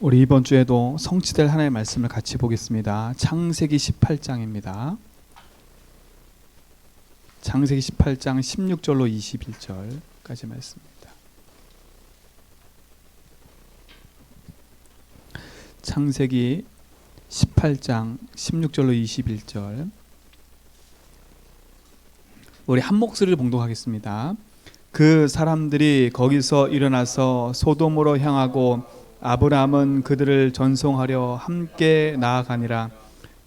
우리 이번 주에도 성취될 하나님의 말씀을 같이 보겠습니다. 창세기 18장입니다. 창세기 18장 16절로 21절까지 말씀입니다. 창세기 18장 16절로 21절. 우리 한 목소리를 봉독하겠습니다. 그 사람들이 거기서 일어나서 소돔으로 향하고 아브라함은 그들을 전송하려 함께 나아가니라.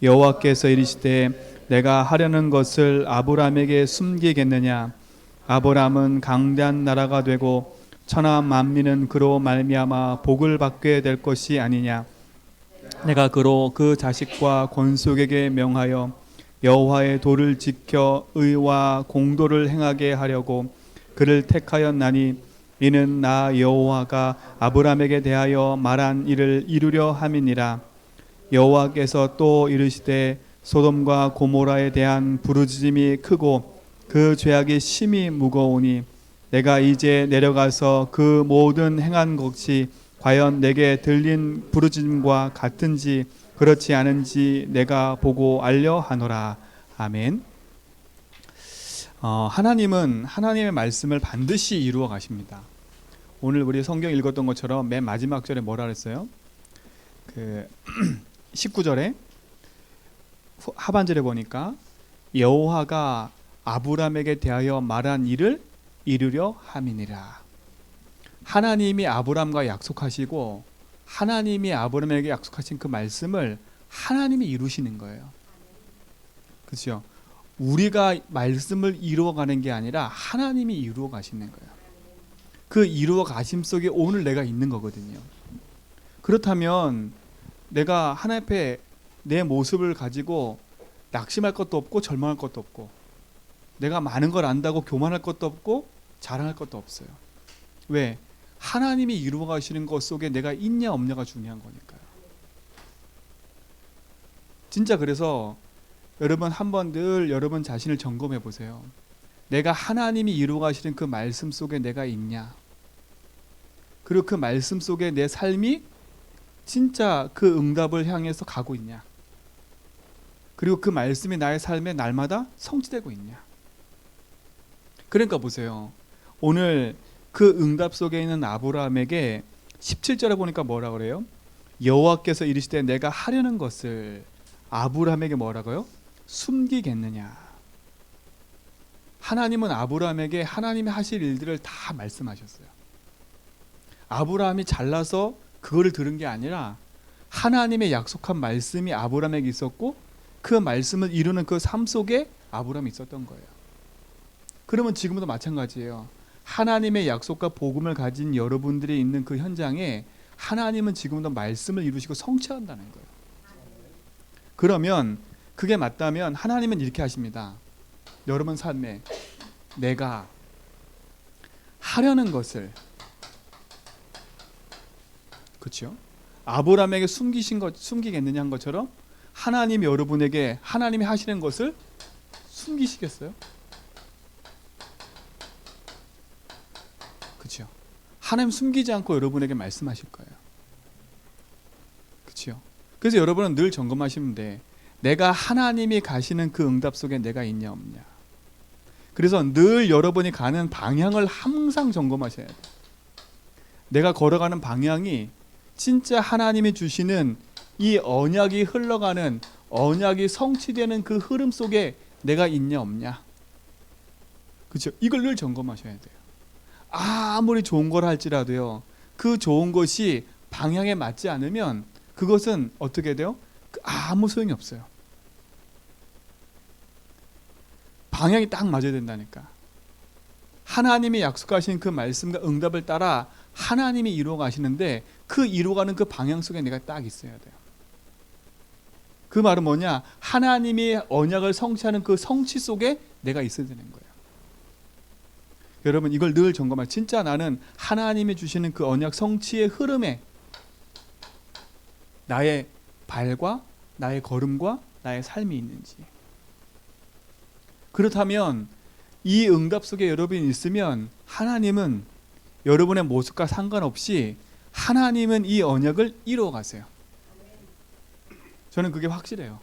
여호와께서 이르시되 내가 하려는 것을 아브라함에게 숨기겠느냐. 아브라함은 강대한 나라가 되고 천하 만민은 그로 말미암아 복을 받게 될 것이 아니냐. 내가 그로 그 자식과 권속에게 명하여 여호와의 도를 지켜 의와 공도를 행하게 하려고 그를 택하였나니 이는 나 여호와가 아브라함에게 대하여 말한 일을 이루려 함이니라. 여호와께서 또 이르시되 소돔과 고모라에 대한 부르짖음이 크고 그 죄악이 심히 무거우니 내가 이제 내려가서 그 모든 행한 것이 과연 내게 들린 부르짖음과 같은지 그렇지 않은지 내가 보고 알려 하노라. 아멘. 하나님은 하나님의 말씀을 반드시 이루어 가십니다. 오늘 우리 성경 읽었던 것처럼 맨 마지막 절에 뭐라 그랬어요? 19절에 하반절에 보니까 여호와가 아브라함에게 대하여 말한 일을 이루려 함이니라. 하나님이 아브라함과 약속하시고 하나님이 아브라함에게 약속하신 그 말씀을 하나님이 이루시는 거예요. 그렇죠? 우리가 말씀을 이루어가는 게 아니라 하나님이 이루어 가시는 거예요. 그 이루어 가심 속에 오늘 내가 있는 거거든요. 그렇다면 내가 하나님 앞에 내 모습을 가지고 낙심할 것도 없고 절망할 것도 없고 내가 많은 걸 안다고 교만할 것도 없고 자랑할 것도 없어요. 왜? 하나님이 이루어 가시는 것 속에 내가 있냐 없냐가 중요한 거니까요. 진짜 그래서 여러분 한번 늘 여러분 자신을 점검해 보세요. 내가 하나님이 이루어 가시는 그 말씀 속에 내가 있냐? 그리고 그 말씀 속에 내 삶이 진짜 그 응답을 향해서 가고 있냐? 그리고 그 말씀이 나의 삶에 날마다 성취되고 있냐? 그러니까 보세요. 오늘 그 응답 속에 있는 아브라함에게 17절에 보니까 뭐라 그래요? 여호와께서 이르시되 내가 하려는 것을 아브라함에게 뭐라고요? 숨기겠느냐? 하나님은 아브라함에게 하나님이 하실 일들을 다 말씀하셨어요. 아브라함이 잘나서 그거를 들은 게 아니라 하나님의 약속한 말씀이 아브라함에게 있었고 그 말씀을 이루는 그 삶 속에 아브라함이 있었던 거예요. 그러면 지금도 마찬가지예요. 하나님의 약속과 복음을 가진 여러분들이 있는 그 현장에 하나님은 지금도 말씀을 이루시고 성취한다는 거예요. 그러면 그게 맞다면 하나님은 이렇게 하십니다. 여러분 삶에 내가 하려는 것을, 그렇죠? 아브라함에게 숨기겠느냐 한 것처럼 하나님이 여러분에게 하나님이 하시는 것을 숨기시겠어요? 그렇죠? 하나님 숨기지 않고 여러분에게 말씀하실 거예요. 그렇죠? 그래서 여러분은 늘 점검하시면 돼. 내가 하나님이 가시는 그 응답 속에 내가 있냐 없냐. 그래서 늘 여러분이 가는 방향을 항상 점검하셔야 돼요. 내가 걸어가는 방향이 진짜 하나님이 주시는 이 언약이 흘러가는, 언약이 성취되는 그 흐름 속에 내가 있냐 없냐. 그렇죠? 이걸 늘 점검하셔야 돼요. 아무리 좋은 걸 할지라도요, 그 좋은 것이 방향에 맞지 않으면 그것은 어떻게 돼요? 아무 소용이 없어요. 방향이 딱 맞아야 된다니까. 하나님이 약속하신 그 말씀과 응답을 따라 하나님이 이루어 가시는데 그 이루어가는 그 방향 속에 내가 딱 있어야 돼요. 그 말은 뭐냐? 하나님이 언약을 성취하는 그 성취 속에 내가 있어야 되는 거예요. 여러분 이걸 늘 점검하세요. 진짜 나는 하나님이 주시는 그 언약 성취의 흐름에 나의 발과 나의 걸음과 나의 삶이 있는지. 그렇다면 이 응답 속에 여러분이 있으면 하나님은 여러분의 모습과 상관없이 하나님은 이 언약을 이루어 가세요. 저는 그게 확실해요.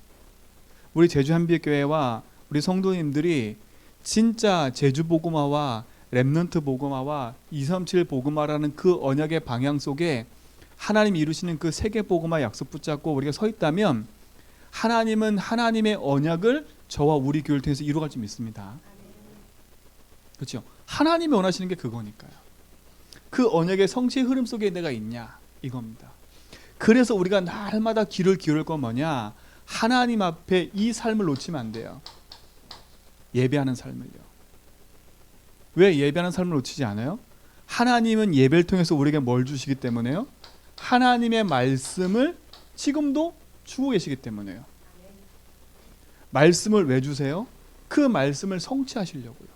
우리 제주 한빛교회와 우리 성도님들이 진짜 제주 복음화와 렘넌트 복음화와 237 복음화라는 그 언약의 방향 속에 하나님이 이루시는 그 세계 복음화 약속 붙잡고 우리가 서 있다면 하나님은 하나님의 언약을 저와 우리 교회를 통해서 이루어갈 줄 믿습니다. 그렇죠? 하나님이 원하시는 게 그거니까요. 그 언약의 성취의 흐름 속에 내가 있냐 이겁니다. 그래서 우리가 날마다 귀를 기울일 건 뭐냐? 하나님 앞에 이 삶을 놓치면 안 돼요. 예배하는 삶을요. 왜 예배하는 삶을 놓치지 않아요? 하나님은 예배를 통해서 우리에게 뭘 주시기 때문에요? 하나님의 말씀을 지금도 주고 계시기 때문에요. 말씀을 왜 주세요? 그 말씀을 성취하시려고요.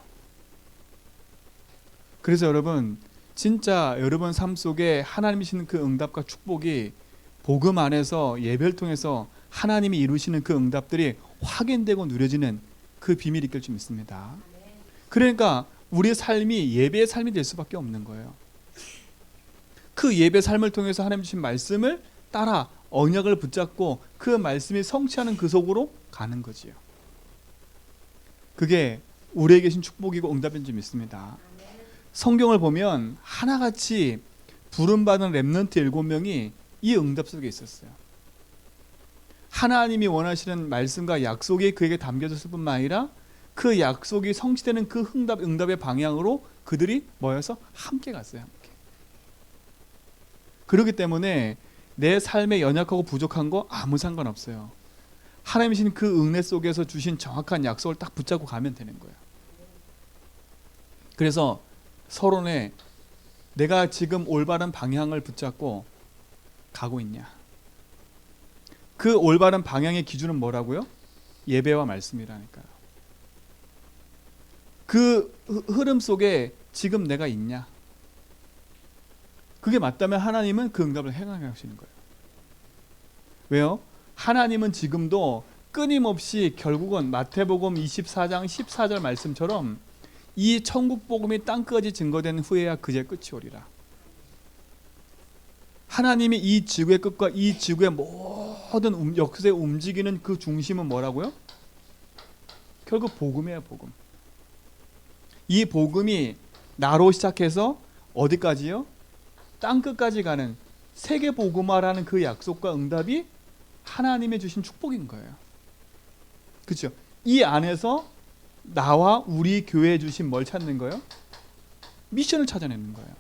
그래서 여러분 진짜 여러분 삶 속에 하나님이 주시는 그 응답과 축복이 복음 안에서 예배를 통해서 하나님이 이루시는 그 응답들이 확인되고 누려지는 그 비밀이 있길 줄 믿습니다. 그러니까 우리의 삶이 예배의 삶이 될 수밖에 없는 거예요. 그 예배 삶을 통해서 하나님 주신 말씀을 따라 언약을 붙잡고 그 말씀이 성취하는 그 속으로 가는 거지요. 그게 우리에게 계신 축복이고 응답인 줄 믿습니다. 성경을 보면 하나같이 부름받은 렘넌트 7명이 이 응답 속에 있었어요. 하나님이 원하시는 말씀과 약속이 그에게 담겨졌을 뿐만 아니라 그 약속이 성취되는 그 응답의 방향으로 그들이 모여서 함께 갔어요. 함께. 그렇기 때문에 내 삶에 연약하고 부족한 거 아무 상관없어요. 하나님이신 그 은혜 속에서 주신 정확한 약속을 딱 붙잡고 가면 되는 거예요. 그래서 서론에 내가 지금 올바른 방향을 붙잡고 가고 있냐. 그 올바른 방향의 기준은 뭐라고요? 예배와 말씀이라니까요. 그 흐름 속에 지금 내가 있냐. 그게 맞다면 하나님은 그 응답을 행하시는 거예요. 왜요? 하나님은 지금도 끊임없이 결국은 마태복음 24장 14절 말씀처럼 이 천국 복음이 땅끝까지 증거된 후에야 그제 끝이 오리라. 하나님이 이 지구의 끝과 이 지구의 모든 역사에 움직이는 그 중심은 뭐라고요? 결국 복음이에요. 복음. 이 복음이 나로 시작해서 어디까지요? 땅끝까지 가는 세계 복음화라는 그 약속과 응답이 하나님의 주신 축복인 거예요. 그렇죠? 이 안에서 나와 우리 교회에 주신 뭘 찾는 거예요? 미션을 찾아내는 거예요.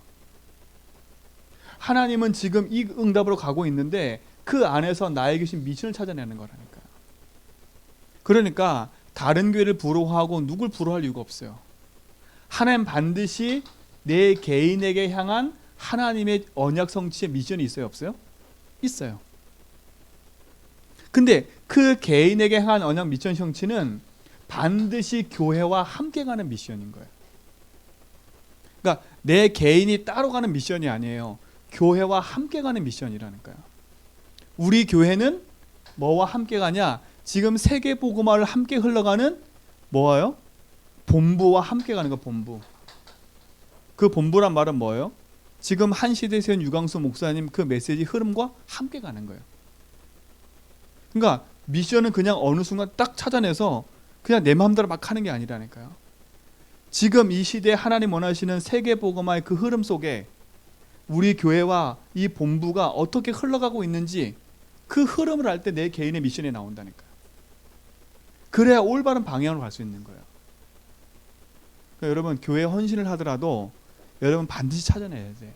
하나님은 지금 이 응답으로 가고 있는데 그 안에서 나에게 주신 미션을 찾아내는 거라니까요. 그러니까 다른 교회를 부러워하고 누굴 부러워할 이유가 없어요. 하나님 반드시 내 개인에게 향한 하나님의 언약 성취의 미션이 있어요? 없어요? 있어요. 근데 그 개인에게 향한 언약 미션 성취는 반드시 교회와 함께 가는 미션인 거예요. 그러니까 내 개인이 따로 가는 미션이 아니에요. 교회와 함께 가는 미션이라니까요. 우리 교회는 뭐와 함께 가냐? 지금 세계 복음화를 함께 흘러가는 뭐예요? 본부와 함께 가는 거. 본부. 그 본부란 말은 뭐예요? 지금 한 시대에 세운 유광수 목사님 그 메시지 흐름과 함께 가는 거예요. 그러니까 미션은 그냥 어느 순간 딱 찾아내서 그냥 내 마음대로 막 하는 게 아니라니까요. 지금 이 시대에 하나님 원하시는 세계 복음화의 그 흐름 속에 우리 교회와 이 본부가 어떻게 흘러가고 있는지 그 흐름을 알 때 내 개인의 미션이 나온다니까요. 그래야 올바른 방향으로 갈 수 있는 거예요. 그러니까 여러분 교회 헌신을 하더라도 여러분 반드시 찾아내야 돼요.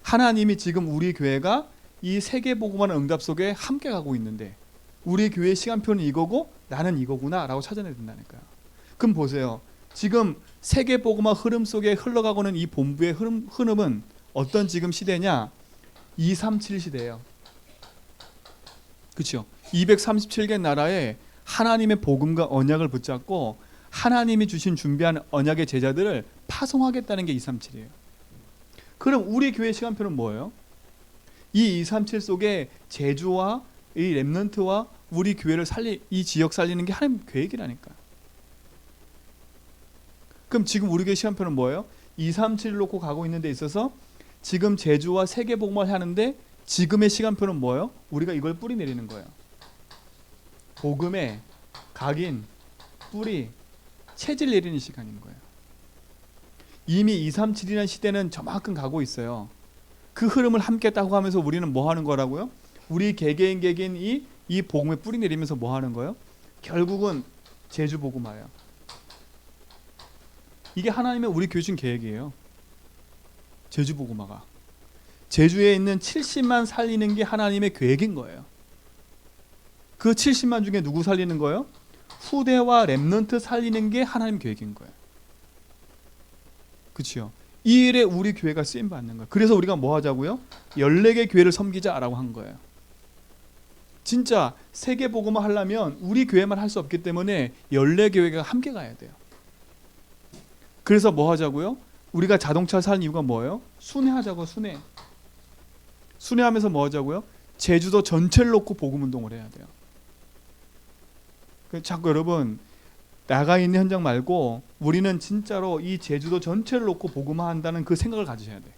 하나님이 지금 우리 교회가 이 세계 복음화의 응답 속에 함께 가고 있는데 우리 교회의 시간표는 이거고 나는 이거구나 라고 찾아내야 된다니까요. 그럼 보세요. 지금 세계 복음화 흐름 속에 흘러가고는 이 본부의 흐름은 어떤 지금 시대냐? 237 시대예요. 그렇죠? 237개 나라에 하나님의 복음과 언약을 붙잡고 하나님이 주신 준비한 언약의 제자들을 파송하겠다는 게 237이에요. 그럼 우리 교회 시간표는 뭐예요? 이 237 속에 제주와 이 렘넌트와 우리 교회를 이 지역 살리는 게 하나님 계획이라니까. 그럼 지금 우리 교회 시간표는 뭐예요? 237을 놓고 가고 있는 데 있어서 지금 제주와 세계복음을 하는데 지금의 시간표는 뭐예요? 우리가 이걸 뿌리 내리는 거예요. 복음의 각인, 뿌리, 체질 내리는 시간인 거예요. 이미 237이라는 시대는 저만큼 가고 있어요. 그 흐름을 함께 따고 하면서 우리는 뭐 하는 거라고요? 우리 개개인 이 복음에 뿌리 내리면서 뭐 하는 거예요? 결국은 제주 복음화예요. 이게 하나님의 우리 교회 준 계획이에요. 제주 복음화가. 제주에 있는 70만 살리는 게 하나님의 계획인 거예요. 그 70만 중에 누구 살리는 거예요? 후대와 렘넌트 살리는 게 하나님 계획인 거예요. 그렇죠? 이 일에 우리 교회가 쓰임 받는 거예요. 그래서 우리가 뭐 하자고요? 14개 교회를 섬기자라고 한 거예요. 진짜 세계 복음화 하려면 우리 교회만 할 수 없기 때문에 14교회가 함께 가야 돼요. 그래서 뭐 하자고요? 우리가 자동차 사는 이유가 뭐예요? 순회하자고. 순회하면서 뭐 하자고요? 제주도 전체를 놓고 복음 운동을 해야 돼요. 자꾸 여러분 나가 있는 현장 말고 우리는 진짜로 이 제주도 전체를 놓고 복음화한다는 그 생각을 가지셔야 돼.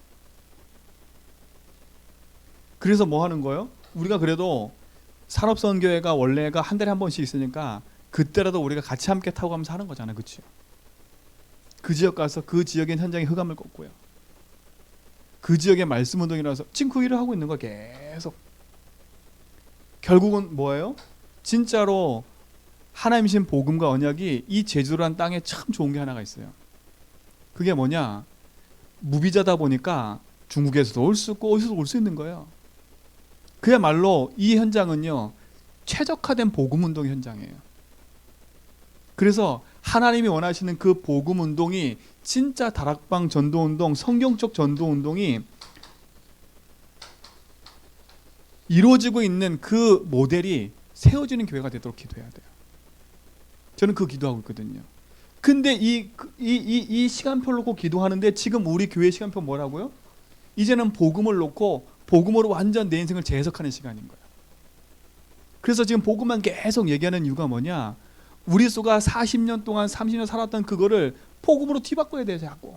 그래서 뭐 하는 거예요? 우리가 그래도 산업선교회가 원래가 한 달에 한 번씩 있으니까 그때라도 우리가 같이 함께 타고 가면서 하는 거잖아요. 그렇죠? 그 지역 가서 그 지역의 현장의 흑암을 꺾고요. 그 지역의 말씀 운동이라서 지금 그 일을 하고 있는 거야. 계속. 결국은 뭐예요? 진짜로 하나님 신 복음과 언약이 이 제주라는 땅에 참 좋은 게 하나가 있어요. 그게 뭐냐? 무비자다 보니까 중국에서도 올 수 있고 어디서도 올 수 있는 거예요. 그야말로 이 현장은요 최적화된 복음 운동 현장이에요. 그래서 하나님이 원하시는 그 복음 운동이 진짜 다락방 전도 운동, 성경적 전도 운동이 이루어지고 있는 그 모델이 세워지는 교회가 되도록 기도해야 돼요. 저는 그 기도하고 있거든요. 근데 이 시간표를 놓고 기도하는데 지금 우리 교회 시간표 뭐라고요? 이제는 복음을 놓고 복음으로 완전 내 인생을 재해석하는 시간인 거예요. 그래서 지금 복음만 계속 얘기하는 이유가 뭐냐? 우리 수가 40년 동안 30년 살았던 그거를 복음으로 뒤바꿔야 돼요. 자꾸.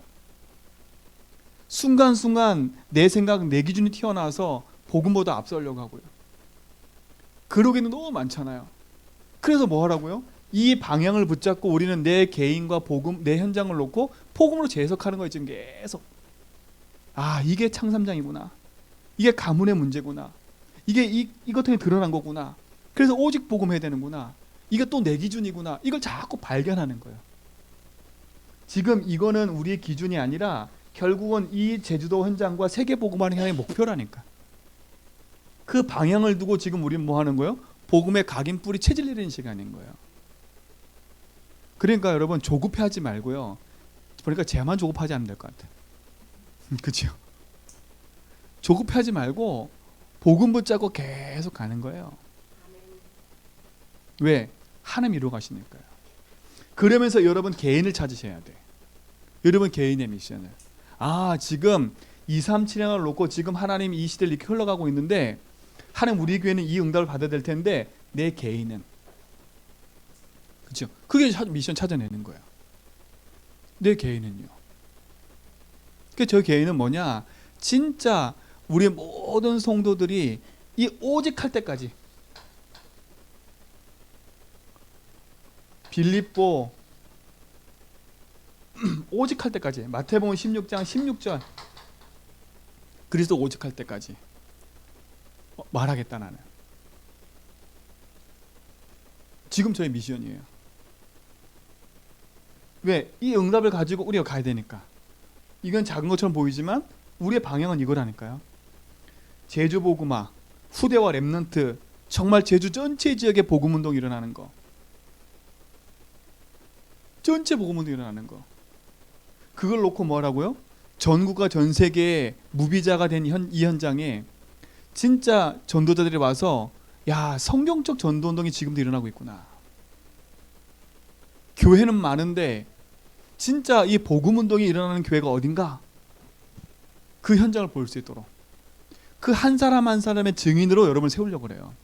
순간순간 내 생각, 내 기준이 튀어나와서 복음보다 앞서려고 하고요. 그러기는 너무 많잖아요. 그래서 뭐 하라고요? 이 방향을 붙잡고 우리는 내 개인과 복음, 내 현장을 놓고 복음으로 재해석하는 거예요. 지금 계속. 아, 이게 창삼장이구나. 이게 가문의 문제구나. 이게 이것 때문에 드러난 거구나. 그래서 오직 복음 해야 되는구나. 이게 또 내 기준이구나. 이걸 자꾸 발견하는 거예요. 지금 이거는 우리의 기준이 아니라 결국은 이 제주도 현장과 세계 복음화를 향해 목표라니까. 그 방향을 두고 지금 우리는 뭐 하는 거예요? 복음의 각인 뿌리 체질 내리는 시간인 거예요. 그러니까 여러분 조급해하지 말고요. 그러니까 쟤만 조급하지 않으면 될 것 같아요. 그렇죠? 조급해하지 말고 복음 붙잡고 계속 가는 거예요. 왜? 하나님 이루어 가시니까요. 그러면서 여러분 개인을 찾으셔야 돼. 여러분 개인의 미션을. 아, 지금 237년을 놓고 지금 하나님 이 시대를 이렇게 흘러가고 있는데 하나님 우리 교회는 이 응답을 받아야 될 텐데 내 개인은. 그렇죠? 그게 미션 찾아내는 거예요. 내 개인은요. 그 저 개인은 뭐냐? 진짜 우리 모든 성도들이 이 오직 할 때까지 빌립보 오직 할 때까지 마태복음 16장 16절 그리스도 오직 할 때까지 말하겠다 나는. 지금 저의 미션이에요. 왜? 이 응답을 가지고 우리가 가야 되니까. 이건 작은 것처럼 보이지만 우리의 방향은 이거라니까요. 제주 복음화, 후대와 렘넌트, 정말 제주 전체 지역에 복음 운동이 일어나는 거. 전체 복음 운동이 일어나는 거. 그걸 놓고 뭐라고요? 전국과 전 세계의 무비자가 된 이 현장에 진짜 전도자들이 와서 야, 성경적 전도 운동이 지금도 일어나고 있구나. 교회는 많은데 진짜 이 복음 운동이 일어나는 교회가 어딘가? 그 현장을 볼 수 있도록 그 한 사람 한 사람의 증인으로 여러분을 세우려고 그래요.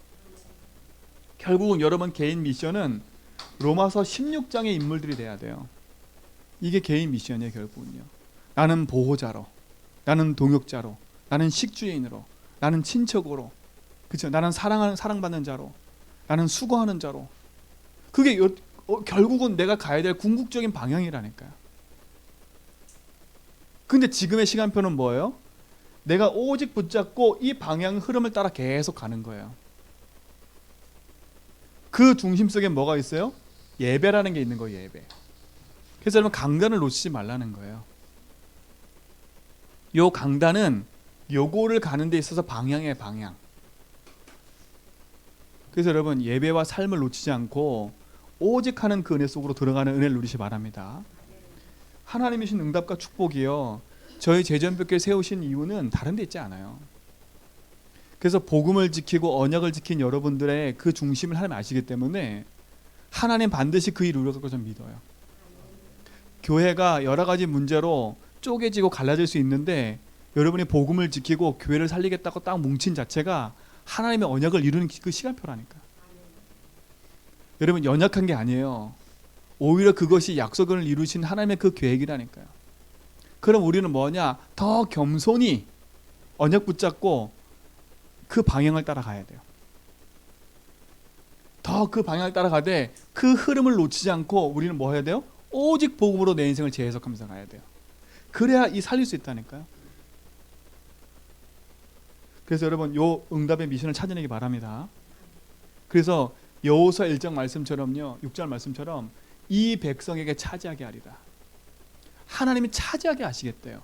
결국은 여러분 개인 미션은 로마서 16장의 인물들이 돼야 돼요. 이게 개인 미션이에요. 결국은요. 나는 보호자로 나는 동역자로, 나는 식주인으로, 나는 친척으로, 그렇죠? 나는 사랑받는 자로, 나는 수고하는 자로. 그게 결국은 내가 가야 될 궁극적인 방향이라니까요. 근데 지금의 시간표는 뭐예요? 내가 오직 붙잡고 이 방향 흐름을 따라 계속 가는 거예요. 그 중심 속에 뭐가 있어요? 예배라는 게 있는 거예요. 예배. 그래서 여러분 강단을 놓치지 말라는 거예요. 요 강단은 요거를 가는 데 있어서 방향이에요. 방향. 그래서 여러분 예배와 삶을 놓치지 않고 오직 하는 그 은혜 속으로 들어가는 은혜를 누리시 바랍니다. 하나님이 주신 응답과 축복이요, 저희 제전벽교회 세우신 이유는 다른 데 있지 않아요. 그래서 복음을 지키고 언약을 지킨 여러분들의 그 중심을 하나님 아시기 때문에 하나님 반드시 그 일을 이룰 것을 믿어요. 교회가 여러 가지 문제로 쪼개지고 갈라질 수 있는데 여러분이 복음을 지키고 교회를 살리겠다고 딱 뭉친 자체가 하나님의 언약을 이루는 그 시간표라니까. 여러분 연약한 게 아니에요. 오히려 그것이 약속을 이루신 하나님의 그 계획이라니까요. 그럼 우리는 뭐냐? 더 겸손히 언약 붙잡고 그 방향을 따라가야 돼요. 더 그 방향을 따라가되 그 흐름을 놓치지 않고 우리는 뭐 해야 돼요? 오직 복음으로 내 인생을 재해석하면서 가야 돼요. 그래야 이 살릴 수 있다니까요. 그래서 여러분 요 응답의 미션을 찾아내기 바랍니다. 그래서 여호수아 1장 말씀처럼요, 6절 말씀처럼 이 백성에게 차지하게 하리라. 하나님이 차지하게 하시겠대요.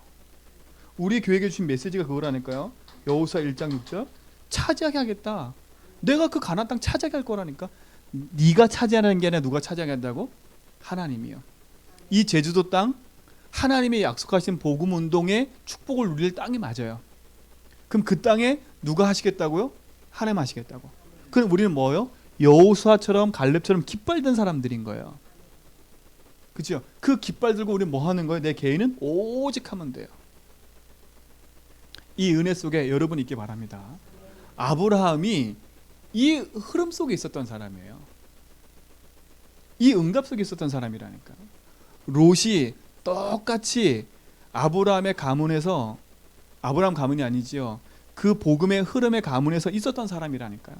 우리 교회에 주신 메시지가 그거라니까요. 여호수아 1장 6절 차지하게 하겠다. 내가 그 가나안 땅 차지하게 할 거라니까. 네가 차지하는 게 아니라 누가 차지하게 한다고? 하나님이요. 이 제주도 땅 하나님이 약속하신 복음 운동의 축복을 누릴 땅이 맞아요. 그럼 그 땅에 누가 하시겠다고요? 하나님 하시겠다고. 그럼 우리는 뭐예요? 여호수아처럼 갈렙처럼 깃발 든 사람들인 거예요. 그렇죠? 그 깃발 들고 우리는 뭐 하는 거예요? 내 개인은 오직 하면 돼요. 이 은혜 속에 여러분 있기 바랍니다. 아브라함이 이 흐름 속에 있었던 사람이에요. 이 응답 속에 있었던 사람이라니까요. 롯이 똑같이 아브라함의 가문에서, 아브라함 가문이 아니지요, 그 복음의 흐름의 가문에서 있었던 사람이라니까요.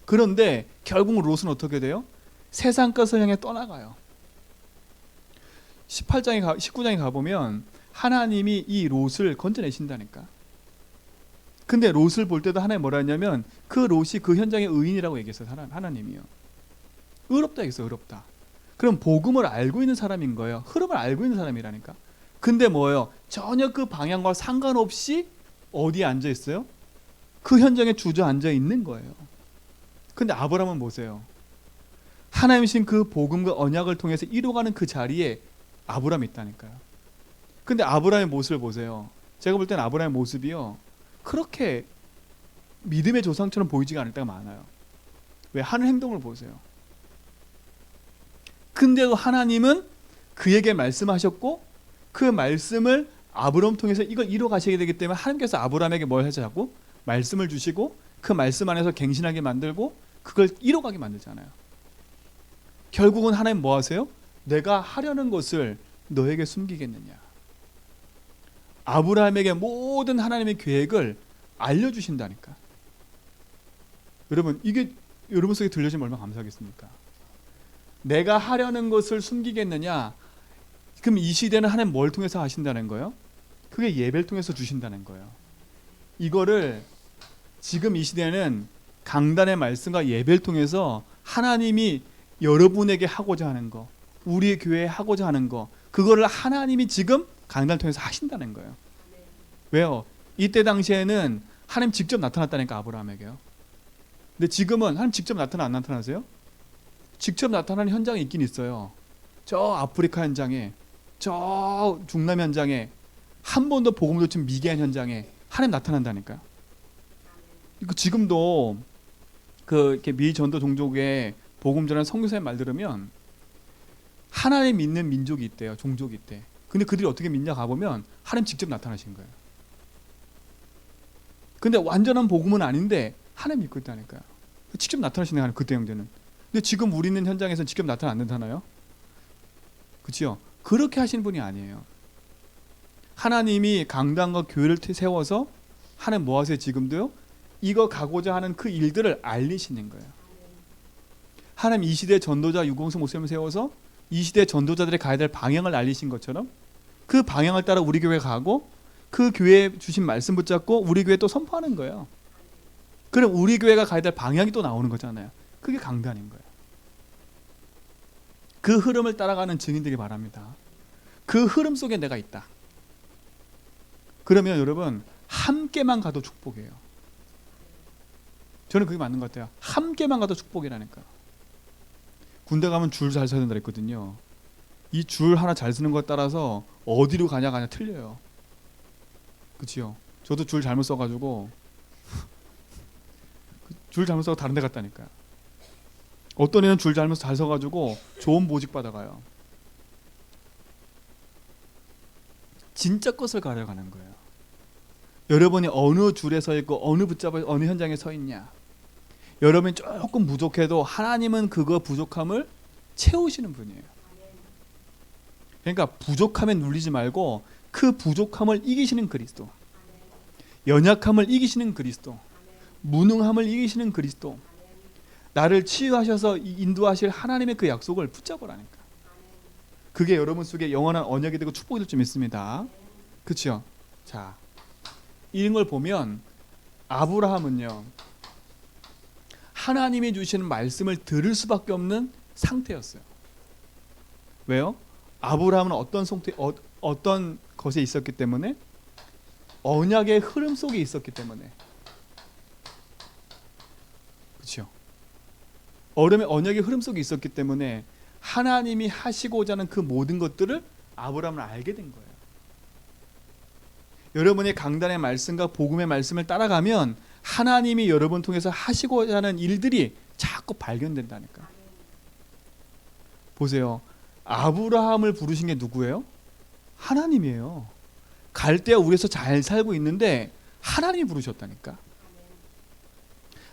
그런데 결국 롯은 어떻게 돼요? 세상 것을 향해 떠나가요. 19장에 가보면 하나님이 이 롯을 건져내신다니까. 근데 롯을 볼 때도 하나님이 뭐라 했냐면 그 롯이 그 현장의 의인이라고 얘기했어요. 하나님이요. 의롭다 얘기했어요. 의롭다. 그럼 복음을 알고 있는 사람인 거예요. 흐름을 알고 있는 사람이라니까. 근데 뭐예요? 전혀 그 방향과 상관없이 어디에 앉아 있어요? 그 현장에 주저앉아 있는 거예요. 근데 아브라함은 보세요. 하나님이 신 그 복음과 언약을 통해서 이루어가는 그 자리에 아브라함이 있다니까요. 근데 아브라함의 모습을 보세요. 제가 볼 때는 아브라함의 모습이요, 그렇게 믿음의 조상처럼 보이지가 않을 때가 많아요. 왜? 하는 행동을 보세요. 근데도 하나님은 그에게 말씀하셨고 그 말씀을 아브라함 통해서 이걸 이루어 가시게 되기 때문에 하나님께서 아브라함에게 뭘 하자고? 말씀을 주시고 그 말씀 안에서 갱신하게 만들고 그걸 이루어가게 만들잖아요. 결국은 하나님 뭐 하세요? 내가 하려는 것을 너에게 숨기겠느냐. 아브라함에게 모든 하나님의 계획을 알려주신다니까. 여러분 이게 여러분 속에 들려지면 얼마나 감사하겠습니까? 내가 하려는 것을 숨기겠느냐. 그럼 이 시대는 하나님 뭘 통해서 하신다는 거예요? 그게 예배를 통해서 주신다는 거예요. 이거를 지금 이 시대는 강단의 말씀과 예배를 통해서 하나님이 여러분에게 하고자 하는 거, 우리 교회에 하고자 하는 거, 그거를 하나님이 지금 강단을 통해서 하신다는 거예요. 왜요? 이때 당시에는 하나님 직접 나타났다니까, 아브라함에게요. 근데 지금은 하나님 직접 나타나 안 나타나세요? 직접 나타나는 현장이 있긴 있어요. 저 아프리카 현장에, 저 중남 현장에, 한 번도 복음을 놓친 미개한 현장에 하나님 나타난다니까요. 지금도 이렇게 미 전도 종족의 복음 전하는 선교사의 말 들으면 하나님 믿는 민족이 있대요. 종족이 있대. 근데 그들이 어떻게 믿냐 가보면 하나님 직접 나타나신 거예요. 근데 완전한 복음은 아닌데 하나님 믿고 있다니까요. 직접 나타나시는 하나님, 그때 형제는. 근데 지금 우리 있는 현장에서는 직접 나타나 안 나타나요? 그렇죠? 그렇게 하시는 분이 아니에요. 하나님이 강단과 교회를 세워서 하나님 뭐 하세요? 지금도요? 이거 가고자 하는 그 일들을 알리시는 거예요. 하나님 이 시대 전도자 유공수 목사님을 세워서 이 시대 전도자들이 가야 될 방향을 알리신 것처럼 그 방향을 따라 우리 교회 가고 그 교회에 주신 말씀 붙잡고 우리 교회 또 선포하는 거예요. 그럼 우리 교회가 가야 될 방향이 또 나오는 거잖아요. 그게 강단인 거예요. 그 흐름을 따라가는 증인들이 바랍니다. 그 흐름 속에 내가 있다. 그러면 여러분 함께만 가도 축복이에요. 저는 그게 맞는 것 같아요. 함께만 가도 축복이라니까. 군대 가면 줄 잘 서야 된다 했거든요. 이 줄 하나 잘 서는 것에 따라서 어디로 가냐 틀려요. 그치요? 저도 줄 잘못 써가지고 줄 잘못 써서 다른 데 갔다니까요. 어떤 애는 줄 잘못 잘 서가지고 좋은 보직 받아가요. 진짜 것을 가려가는 거예요. 여러분이 어느 줄에 서 있고 어느 붙잡아 어느 현장에 서 있냐. 여러분이 조금 부족해도 하나님은 그거 부족함을 채우시는 분이에요. 그러니까 부족함에 눌리지 말고 그 부족함을 이기시는 그리스도, 연약함을 이기시는 그리스도, 무능함을 이기시는 그리스도, 나를 치유하셔서 인도하실 하나님의 그 약속을 붙잡으라니까. 그게 여러분 속에 영원한 언약이 되고 축복이 될 줄 믿습니다. 그렇죠? 자, 이런 걸 보면 아브라함은요, 하나님이 주시는 말씀을 들을 수밖에 없는 상태였어요. 왜요? 아브라함은 어떤 것에 있었기 때문에? 언약의 흐름 속에 있었기 때문에. 그렇죠? 언약의 흐름 속에 있었기 때문에 하나님이 하시고자 하는 그 모든 것들을 아브라함은 알게 된 거예요. 여러분의 강단의 말씀과 복음의 말씀을 따라가면 하나님이 여러분 통해서 하시고자 하는 일들이 자꾸 발견된다니까. 보세요. 아브라함을 부르신 게 누구예요? 하나님이에요. 갈대아 우리에서 잘 살고 있는데 하나님이 부르셨다니까.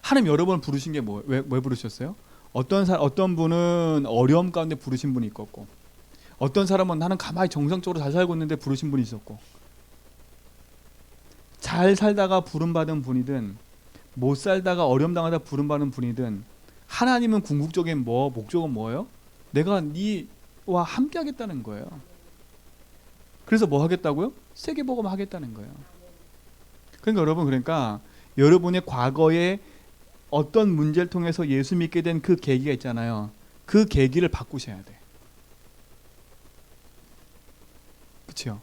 하나님 여러 번 부르신 게 왜 부르셨어요? 어떤 분은 어려움 가운데 부르신 분이 있었고, 어떤 사람은 나는 가만히 정상적으로 잘 살고 있는데 부르신 분이 있었고, 잘 살다가 부름받은 분이든 못 살다가 어려움 당하다 부름받은 분이든 하나님은 궁극적인 목적은 뭐예요? 내가 네와 함께 하겠다는 거예요. 그래서 뭐 하겠다고요? 세계복음 하겠다는 거예요. 그러니까 여러분의 과거에 어떤 문제를 통해서 예수 믿게 된 그 계기가 있잖아요. 그 계기를 바꾸셔야 돼. 그렇죠?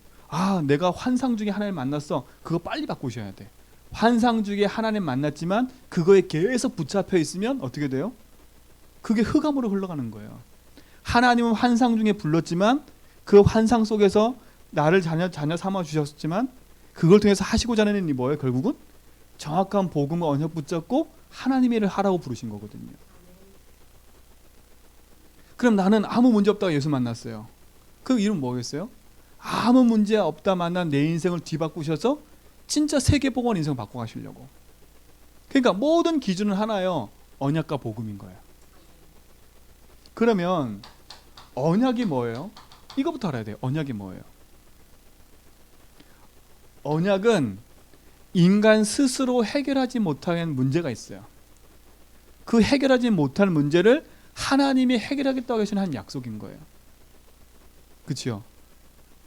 내가 환상 중에 하나님 만났어. 그거 빨리 바꾸셔야 돼. 환상 중에 하나님 만났지만 그거에 계속 붙잡혀 있으면 어떻게 돼요? 그게 흑암으로 흘러가는 거예요. 하나님은 환상 중에 불렀지만 그 환상 속에서 나를 자녀 삼아 주셨지만 그걸 통해서 하시고자 하는 일이 뭐예요? 결국은 정확한 복음과 언약 붙잡고 하나님의 일을 하라고 부르신 거거든요. 그럼 나는 아무 문제 없다가 예수 만났어요. 그 이름 뭐겠어요? 아무 문제 없다 만난 내 인생을 뒤바꾸셔서 진짜 세계복원 인생 바꿔가시려고. 그러니까 모든 기준은 하나요. 언약과 복음인 거예요. 그러면 언약이 뭐예요? 이거부터 알아야 돼요. 언약이 뭐예요? 언약은 인간 스스로 해결하지 못하는 문제가 있어요. 그 해결하지 못할 문제를 하나님이 해결하겠다고 하시는 한 약속인 거예요. 그렇죠?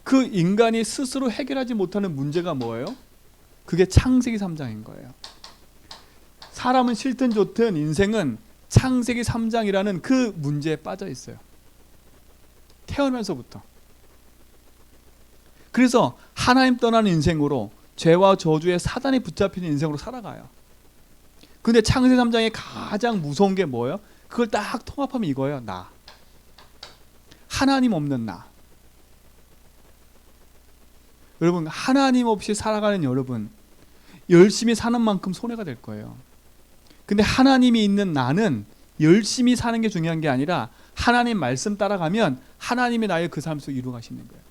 그 인간이 스스로 해결하지 못하는 문제가 뭐예요? 그게 창세기 3장인 거예요. 사람은 싫든 좋든 인생은 창세기 3장이라는 그 문제에 빠져 있어요. 태어나면서부터. 그래서 하나님 떠나는 인생으로 죄와 저주에 사단이 붙잡히는 인생으로 살아가요. 근데 창세기 3장에 가장 무서운 게 뭐예요? 그걸 딱 통합하면 이거예요. 나. 하나님 없는 나. 여러분, 하나님 없이 살아가는 여러분, 열심히 사는 만큼 손해가 될 거예요. 근데 하나님이 있는 나는 열심히 사는 게 중요한 게 아니라 하나님 말씀 따라가면 하나님이 나의 그 삶 속에 이루어 가시는 거예요.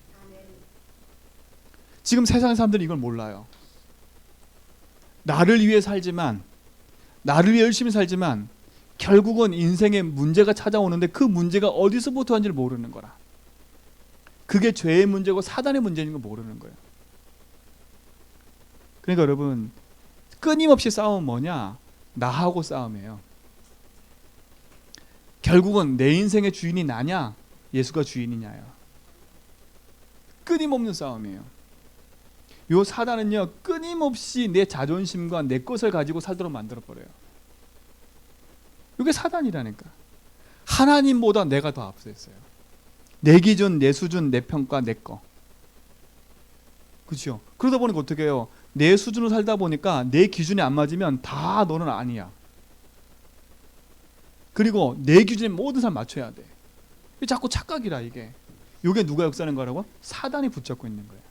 지금 세상 사람들이 이걸 몰라요. 나를 위해 살지만, 나를 위해 열심히 살지만 결국은 인생에 문제가 찾아오는데 그 문제가 어디서부터 왔는지를 모르는 거라. 그게 죄의 문제고 사단의 문제인 걸 모르는 거예요. 그러니까 여러분, 끊임없이 싸움은 뭐냐? 나하고 싸움이에요. 결국은 내 인생의 주인이 나냐, 예수가 주인이냐요. 끊임없는 싸움이에요. 요 사단은요, 끊임없이 내 자존심과 내 것을 가지고 살도록 만들어버려요. 이게 사단이라니까. 하나님보다 내가 더 앞서 있어요. 내 기준, 내 수준, 내 평가, 내 거. 그렇죠? 그러다 보니까 어떻게 해요? 내 수준으로 살다 보니까 내 기준에 안 맞으면 다 너는 아니야. 그리고 내 기준에 모든 사람 맞춰야 돼. 자꾸 착각이라 이게. 이게 누가 역사하는 거라고? 사단이 붙잡고 있는 거예요.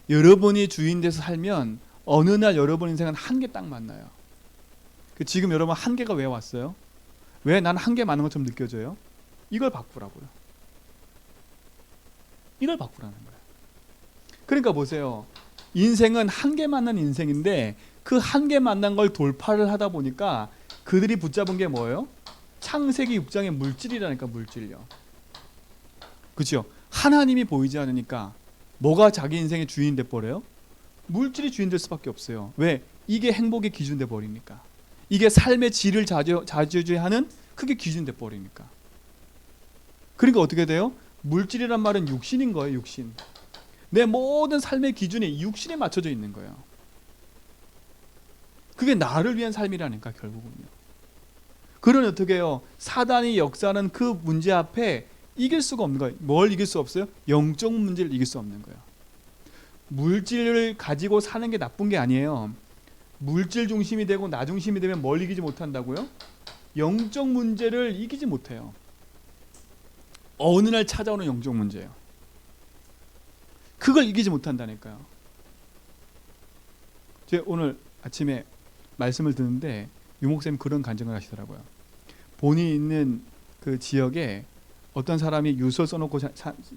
여러분이 주인 돼서 살면 어느 날 여러분 인생은 한계 딱 만나요. 지금 여러분 한계가 왜 왔어요? 왜 나는 한계 많은 것처럼 느껴져요? 이걸 바꾸라고요. 이걸 바꾸라는 거예요. 그러니까 보세요. 인생은 한계 만난 인생인데 그 한계 만난 걸 돌파를 하다 보니까 그들이 붙잡은 게 뭐예요? 창세기 6장의 물질이라니까. 물질요. 그렇죠? 하나님이 보이지 않으니까 뭐가 자기 인생의 주인 돼버려요? 물질이 주인 될 수밖에 없어요. 왜? 이게 행복의 기준 돼버리니까. 이게 삶의 질을 좌지우지하는 그게 기준 돼버리니까. 그러니까 어떻게 돼요? 물질이란 말은 육신인 거예요. 육신. 내 모든 삶의 기준이 육신에 맞춰져 있는 거예요. 그게 나를 위한 삶이라니까 결국은요. 그러니 어떻게 해요? 사단이 역사하는 그 문제 앞에 이길 수가 없는 거예요. 뭘 이길 수 없어요? 영적 문제를 이길 수 없는 거예요. 물질을 가지고 사는 게 나쁜 게 아니에요. 물질 중심이 되고 나 중심이 되면 뭘 이기지 못한다고요? 영적 문제를 이기지 못해요. 어느 날 찾아오는 영적 문제예요. 그걸 이기지 못한다니까요. 제가 오늘 아침에 말씀을 듣는데 유목쌤 그런 간증을 하시더라고요. 본인이 있는 그 지역에 어떤 사람이 유서 써놓고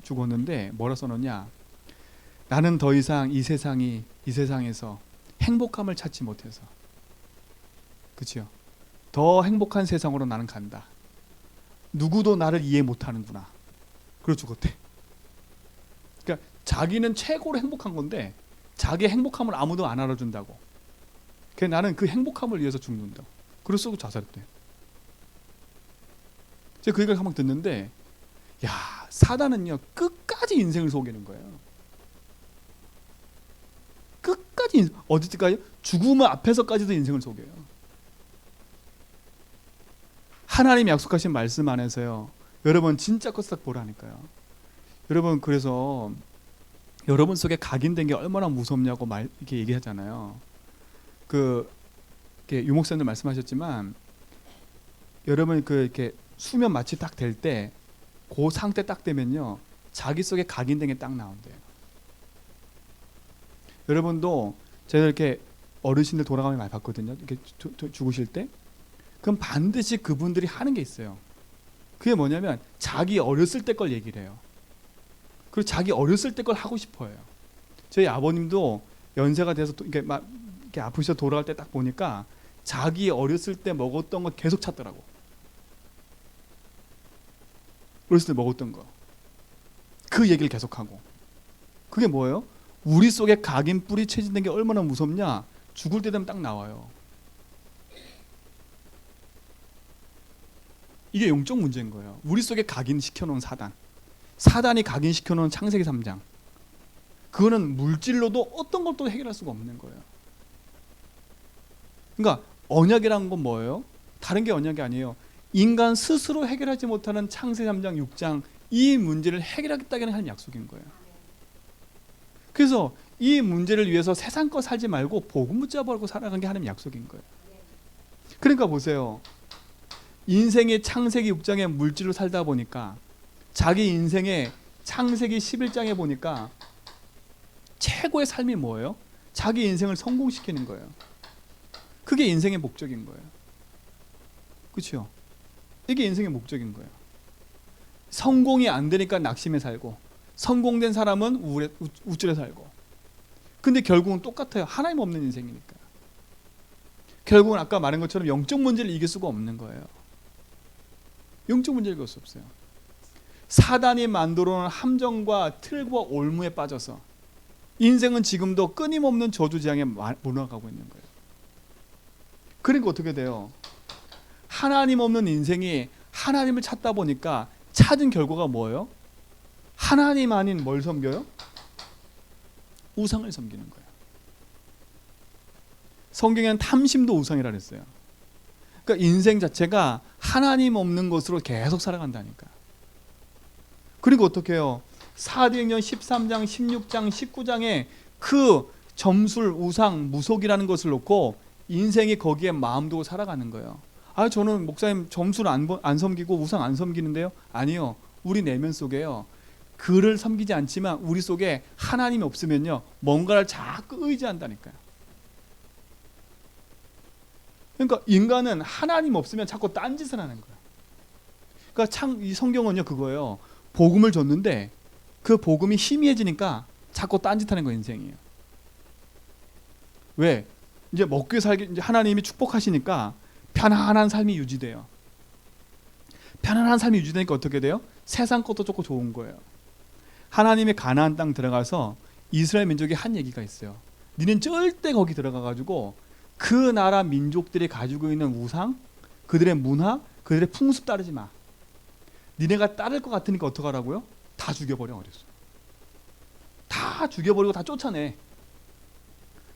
죽었는데 뭐라 써놓냐? 나는 더 이상 이 세상에서 행복함을 찾지 못해서, 그렇죠? 더 행복한 세상으로 나는 간다. 누구도 나를 이해 못하는구나. 그러고 죽었대. 그러니까 자기는 최고로 행복한 건데 자기 행복함을 아무도 안 알아준다고. 그래서 나는 그 행복함을 위해서 죽는다. 그래서 쓰고 자살했대. 제가 그 얘기를 한번 듣는데, 야, 사단은요 끝까지 인생을 속이는 거예요. 끝까지. 어디까지? 죽음 앞에서까지도 인생을 속여요. 하나님이 약속하신 말씀 안에서요, 여러분 진짜 껐싹 보라니까요. 여러분, 그래서 여러분 속에 각인된 게 얼마나 무섭냐고 이렇게 얘기하잖아요. 유목사님도 말씀하셨지만, 여러분 이렇게 수면 마취 딱 될 때, 그 상태 딱 되면요, 자기 속에 각인된 게 딱 나온대요. 여러분도 제가 이렇게 어르신들 돌아가면 많이 봤거든요. 이렇게 죽으실 때, 그럼 반드시 그분들이 하는 게 있어요. 그게 뭐냐면 자기 어렸을 때 걸 얘기를 해요. 그리고 자기 어렸을 때 걸 하고 싶어요. 저희 아버님도 연세가 돼서 이렇게 아프셔서 돌아갈 때 딱 보니까 자기 어렸을 때 먹었던 거 계속 찾더라고. 어렸을 때 먹었던 거. 그 얘기를 계속하고. 그게 뭐예요? 우리 속에 각인 뿌리 채진된 게 얼마나 무섭냐? 죽을 때 되면 딱 나와요. 이게 영적 문제인 거예요. 우리 속에 각인시켜놓은 사단이 각인시켜놓은 창세기 3장. 그거는 물질로도 어떤 것도 해결할 수가 없는 거예요. 그러니까 언약이란 건 뭐예요? 다른 게 언약이 아니에요. 인간 스스로 해결하지 못하는 창세기 3장 6장 이 문제를 해결하겠다는 하는 약속인 거예요. 그래서 이 문제를 위해서 세상 거 살지 말고 복음 붙잡고 살아가는 게 하나님의 약속인 거예요. 그러니까 보세요. 인생의 창세기 6장의 물질로 살다 보니까 자기 인생의 창세기 11장에 보니까 최고의 삶이 뭐예요? 자기 인생을 성공시키는 거예요. 그게 인생의 목적인 거예요. 그렇죠? 이게 인생의 목적인 거예요. 성공이 안 되니까 낙심해 살고, 성공된 사람은 우쭐해 살고. 근데 결국은 똑같아요. 하나님 없는 인생이니까. 결국은 아까 말한 것처럼 영적 문제를 이길 수가 없는 거예요. 영적 문제를 이길 수 없어요. 사단이 만들어놓은 함정과 틀과 올무에 빠져서 인생은 지금도 끊임없는 저주재앙에 몰아가고 있는 거예요. 그러니까 어떻게 돼요? 하나님 없는 인생이 하나님을 찾다 보니까 찾은 결과가 뭐예요? 하나님 아닌 뭘 섬겨요? 우상을 섬기는 거예요. 성경에는 탐심도 우상이라 그랬어요. 그러니까 인생 자체가 하나님 없는 것으로 계속 살아간다니까. 그리고 어떻게 해요? 사도행전 13장, 16장, 19장에 그 점술, 우상, 무속이라는 것을 놓고 인생이 거기에 마음 두고 살아가는 거예요. 아, 저는 목사님 점술 안 섬기고 우상 안 섬기는데요? 아니요. 우리 내면 속에요. 그를 섬기지 않지만 우리 속에 하나님이 없으면요, 뭔가를 자꾸 의지한다니까요. 그러니까 인간은 하나님 없으면 자꾸 딴짓을 하는 거예요. 그러니까 참 이 성경은요 그거예요. 복음을 줬는데 그 복음이 희미해지니까 자꾸 딴짓하는 거 인생이에요. 왜? 이제 먹고 살기 이제 하나님이 축복하시니까 편안한 삶이 유지돼요. 편안한 삶이 유지되니까 어떻게 돼요? 세상 것도 좋고 좋은 거예요. 하나님의 가나안 땅 들어가서 이스라엘 민족이 한 얘기가 있어요. 니는 절대 거기 들어가가지고 그 나라 민족들이 가지고 있는 우상, 그들의 문화, 그들의 풍습 따르지 마. 니네가 따를 것 같으니까 어떡하라고요? 다 죽여버려 그랬어요. 다 죽여버리고 다 쫓아내.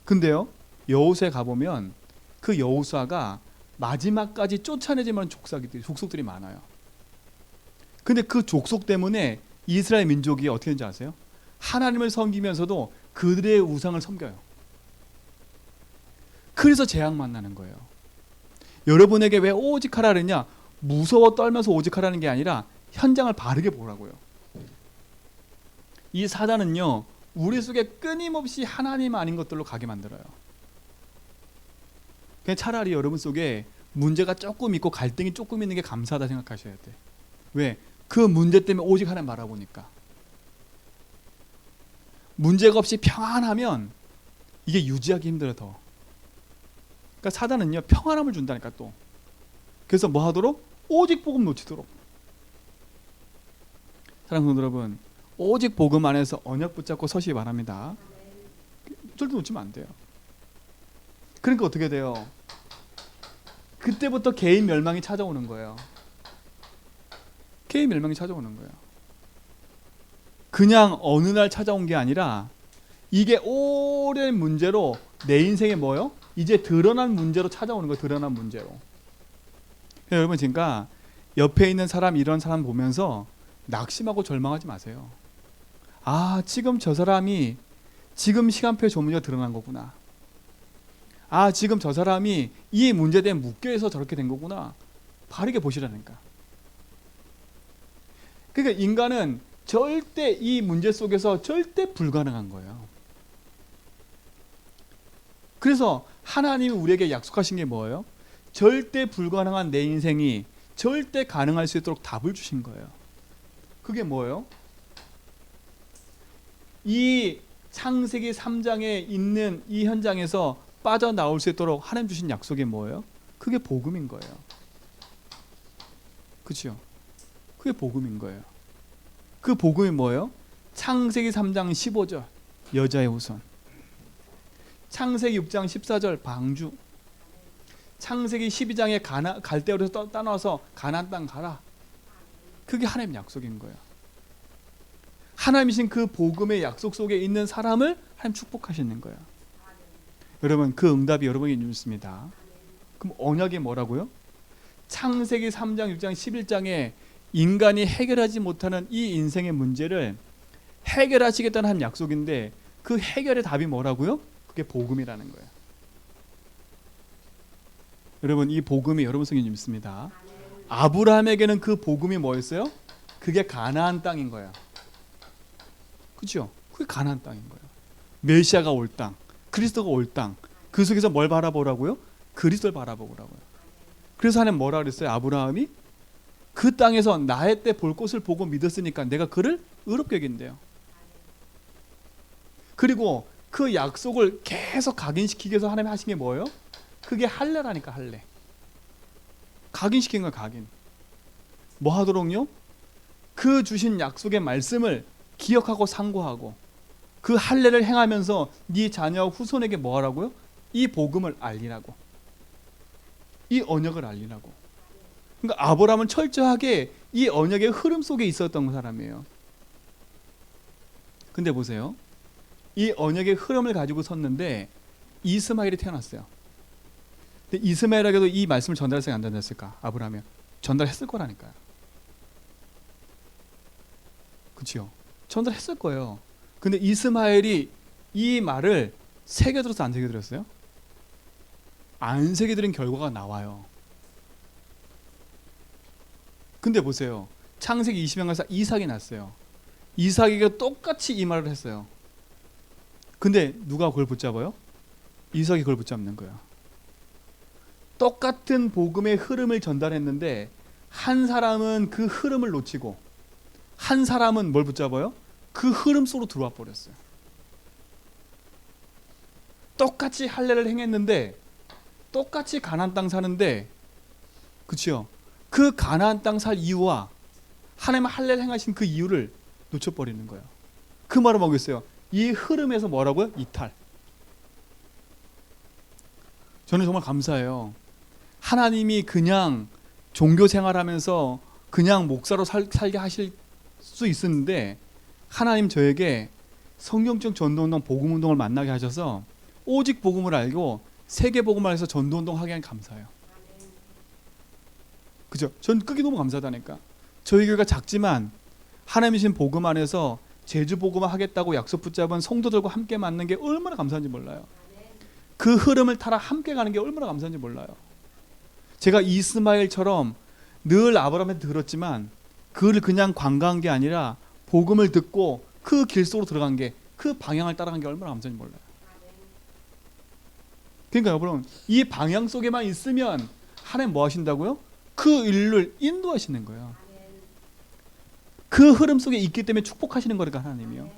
근데요, 여호수아에 가보면 그 여호수아가 마지막까지 쫓아내지만 족속들이 많아요. 근데 그 족속 때문에 이스라엘 민족이 어떻게 되는지 아세요? 하나님을 섬기면서도 그들의 우상을 섬겨요. 그래서 재앙 만나는 거예요. 여러분에게 왜 오직 하라 그랬냐? 무서워 떨면서 오직 하라는 게 아니라 현장을 바르게 보라고요. 이 사단은요, 우리 속에 끊임없이 하나님 아닌 것들로 가게 만들어요. 그냥 차라리 여러분 속에 문제가 조금 있고 갈등이 조금 있는 게 감사하다 생각하셔야 돼. 왜? 그 문제 때문에 오직 하나님 바라보니까. 문제가 없이 평안하면 이게 유지하기 힘들어 더. 그러니까 사단은요 평안함을 준다니까 또. 그래서 뭐 하도록? 오직 복음 놓치도록. 사랑하는 성도 여러분, 오직 복음 안에서 언약 붙잡고 서시기 바랍니다. 절대 놓치면 안 돼요. 그러니까 어떻게 돼요? 그때부터 개인 멸망이 찾아오는 거예요. 개인 멸망이 찾아오는 거예요. 그냥 어느 날 찾아온 게 아니라 이게 오랜 문제로 내 인생에 뭐요? 이제 드러난 문제로 찾아오는 거예요. 드러난 문제로. 여러분, 그러니까 옆에 있는 사람, 이런 사람 보면서 낙심하고 절망하지 마세요. 아, 지금 저 사람이 지금 시간표에 저 문제가 드러난 거구나. 아, 지금 저 사람이 이 문제 때문에 묶여서 저렇게 된 거구나. 바르게 보시라니까. 그러니까 인간은 절대 이 문제 속에서 절대 불가능한 거예요. 그래서 하나님이 우리에게 약속하신 게 뭐예요? 절대 불가능한 내 인생이 절대 가능할 수 있도록 답을 주신 거예요. 그게 뭐예요? 이 창세기 3장에 있는 이 현장에서 빠져나올 수 있도록 하나님 주신 약속이 뭐예요? 그게 복음인 거예요. 그렇죠? 그게 복음인 거예요. 그 복음이 뭐예요? 창세기 3장 15절 여자의 후손, 창세기 6장 14절 방주, 창세기 12장에 갈대아에서 떠나서 가나안 땅 가라. 그게 하나님 약속인 거예요. 하나님이신 그 복음의 약속 속에 있는 사람을 하나님 축복하시는 거예요. 여러분, 그 응답이 여러분에게 있습니다. 그럼 언약이 뭐라고요? 창세기 3장, 6장, 11장에 인간이 해결하지 못하는 이 인생의 문제를 해결하시겠다는 한 약속인데 그 해결의 답이 뭐라고요? 그게 복음이라는 거예요. 여러분, 이 복음이 여러분 속에 있습니다. 아브라함에게는 그 복음이 뭐였어요? 그게 가나안 땅인 거예요. 그렇죠? 그게 가나안 땅인 거예요. 메시아가 올 땅, 그리스도가 올 땅. 그 속에서 뭘 바라보라고요? 그리스도를 바라보라고요. 그래서 하나님 뭐라 그랬어요? 아브라함이 그 땅에서 나의 때 볼 것을 보고 믿었으니까 내가 그를 의롭게 여긴대요. 그리고 그 약속을 계속 각인시키기 위해서 하나님이 하신 게 뭐예요? 그게 할례라니까. 할례. 각인시킨 거예요. 각인. 뭐 하도록요? 그 주신 약속의 말씀을 기억하고 상고하고 그 할례를 행하면서 네 자녀 후손에게 뭐 하라고요? 이 복음을 알리라고. 이 언약을 알리라고. 그러니까 아브라함은 철저하게 이 언약의 흐름 속에 있었던 사람이에요. 근데 보세요. 이 언약의 흐름을 가지고 섰는데 이스마엘이 태어났어요. 근데 이스마엘에게도 이 말씀을 전달했을까 안 전달했을까? 아브라함이 전달했을 거라니까요. 그렇죠? 전달했을 거예요. 근데 이스마엘이 이 말을 새겨들었어 안 새겨들었어요? 안 새겨들은 결과가 나와요. 근데 보세요. 창세기 20장 가서 이삭이 났어요. 이삭이가 똑같이 이 말을 했어요. 근데 누가 그걸 붙잡아요? 이삭이 그걸 붙잡는 거예요. 똑같은 복음의 흐름을 전달했는데 한 사람은 그 흐름을 놓치고 한 사람은 뭘 붙잡아요? 그 흐름 속으로 들어와 버렸어요. 똑같이 할례를 행했는데 똑같이 가나안 땅 사는데 그렇죠? 그 가나안 땅 살 이유와 하나님 할례를 행하신 그 이유를 놓쳐버리는 거예요. 그 말은 뭐겠어요? 이 흐름에서 뭐라고요? 이탈. 저는 정말 감사해요. 하나님이 그냥 종교 생활하면서 그냥 목사로 살게 하실 수 있었는데 하나님 저에게 성경적 전도운동 복음운동을 만나게 하셔서 오직 복음을 알고 세계 복음을 해서 전도운동 하게 한 감사해요. 그죠? 전 그게 너무 감사하다니까. 저희 교회가 작지만 하나님이신 복음 안에서 제주 복음을 하겠다고 약속 붙잡은 성도들과 함께 만난 게 얼마나 감사한지 몰라요. 그 흐름을 따라 함께 가는 게 얼마나 감사한지 몰라요. 제가 이스마엘처럼 늘 아브라함한테 들었지만 그를 그냥 관광한 게 아니라 복음을 듣고 그 길 속으로 들어간 게 그 방향을 따라간 게 얼마나 감사한지 몰라요. 그러니까 여러분 이 방향 속에만 있으면 하나님 뭐 하신다고요? 그 일을 인도하시는 거예요. 그 흐름 속에 있기 때문에 축복하시는 거니까 하나님이요.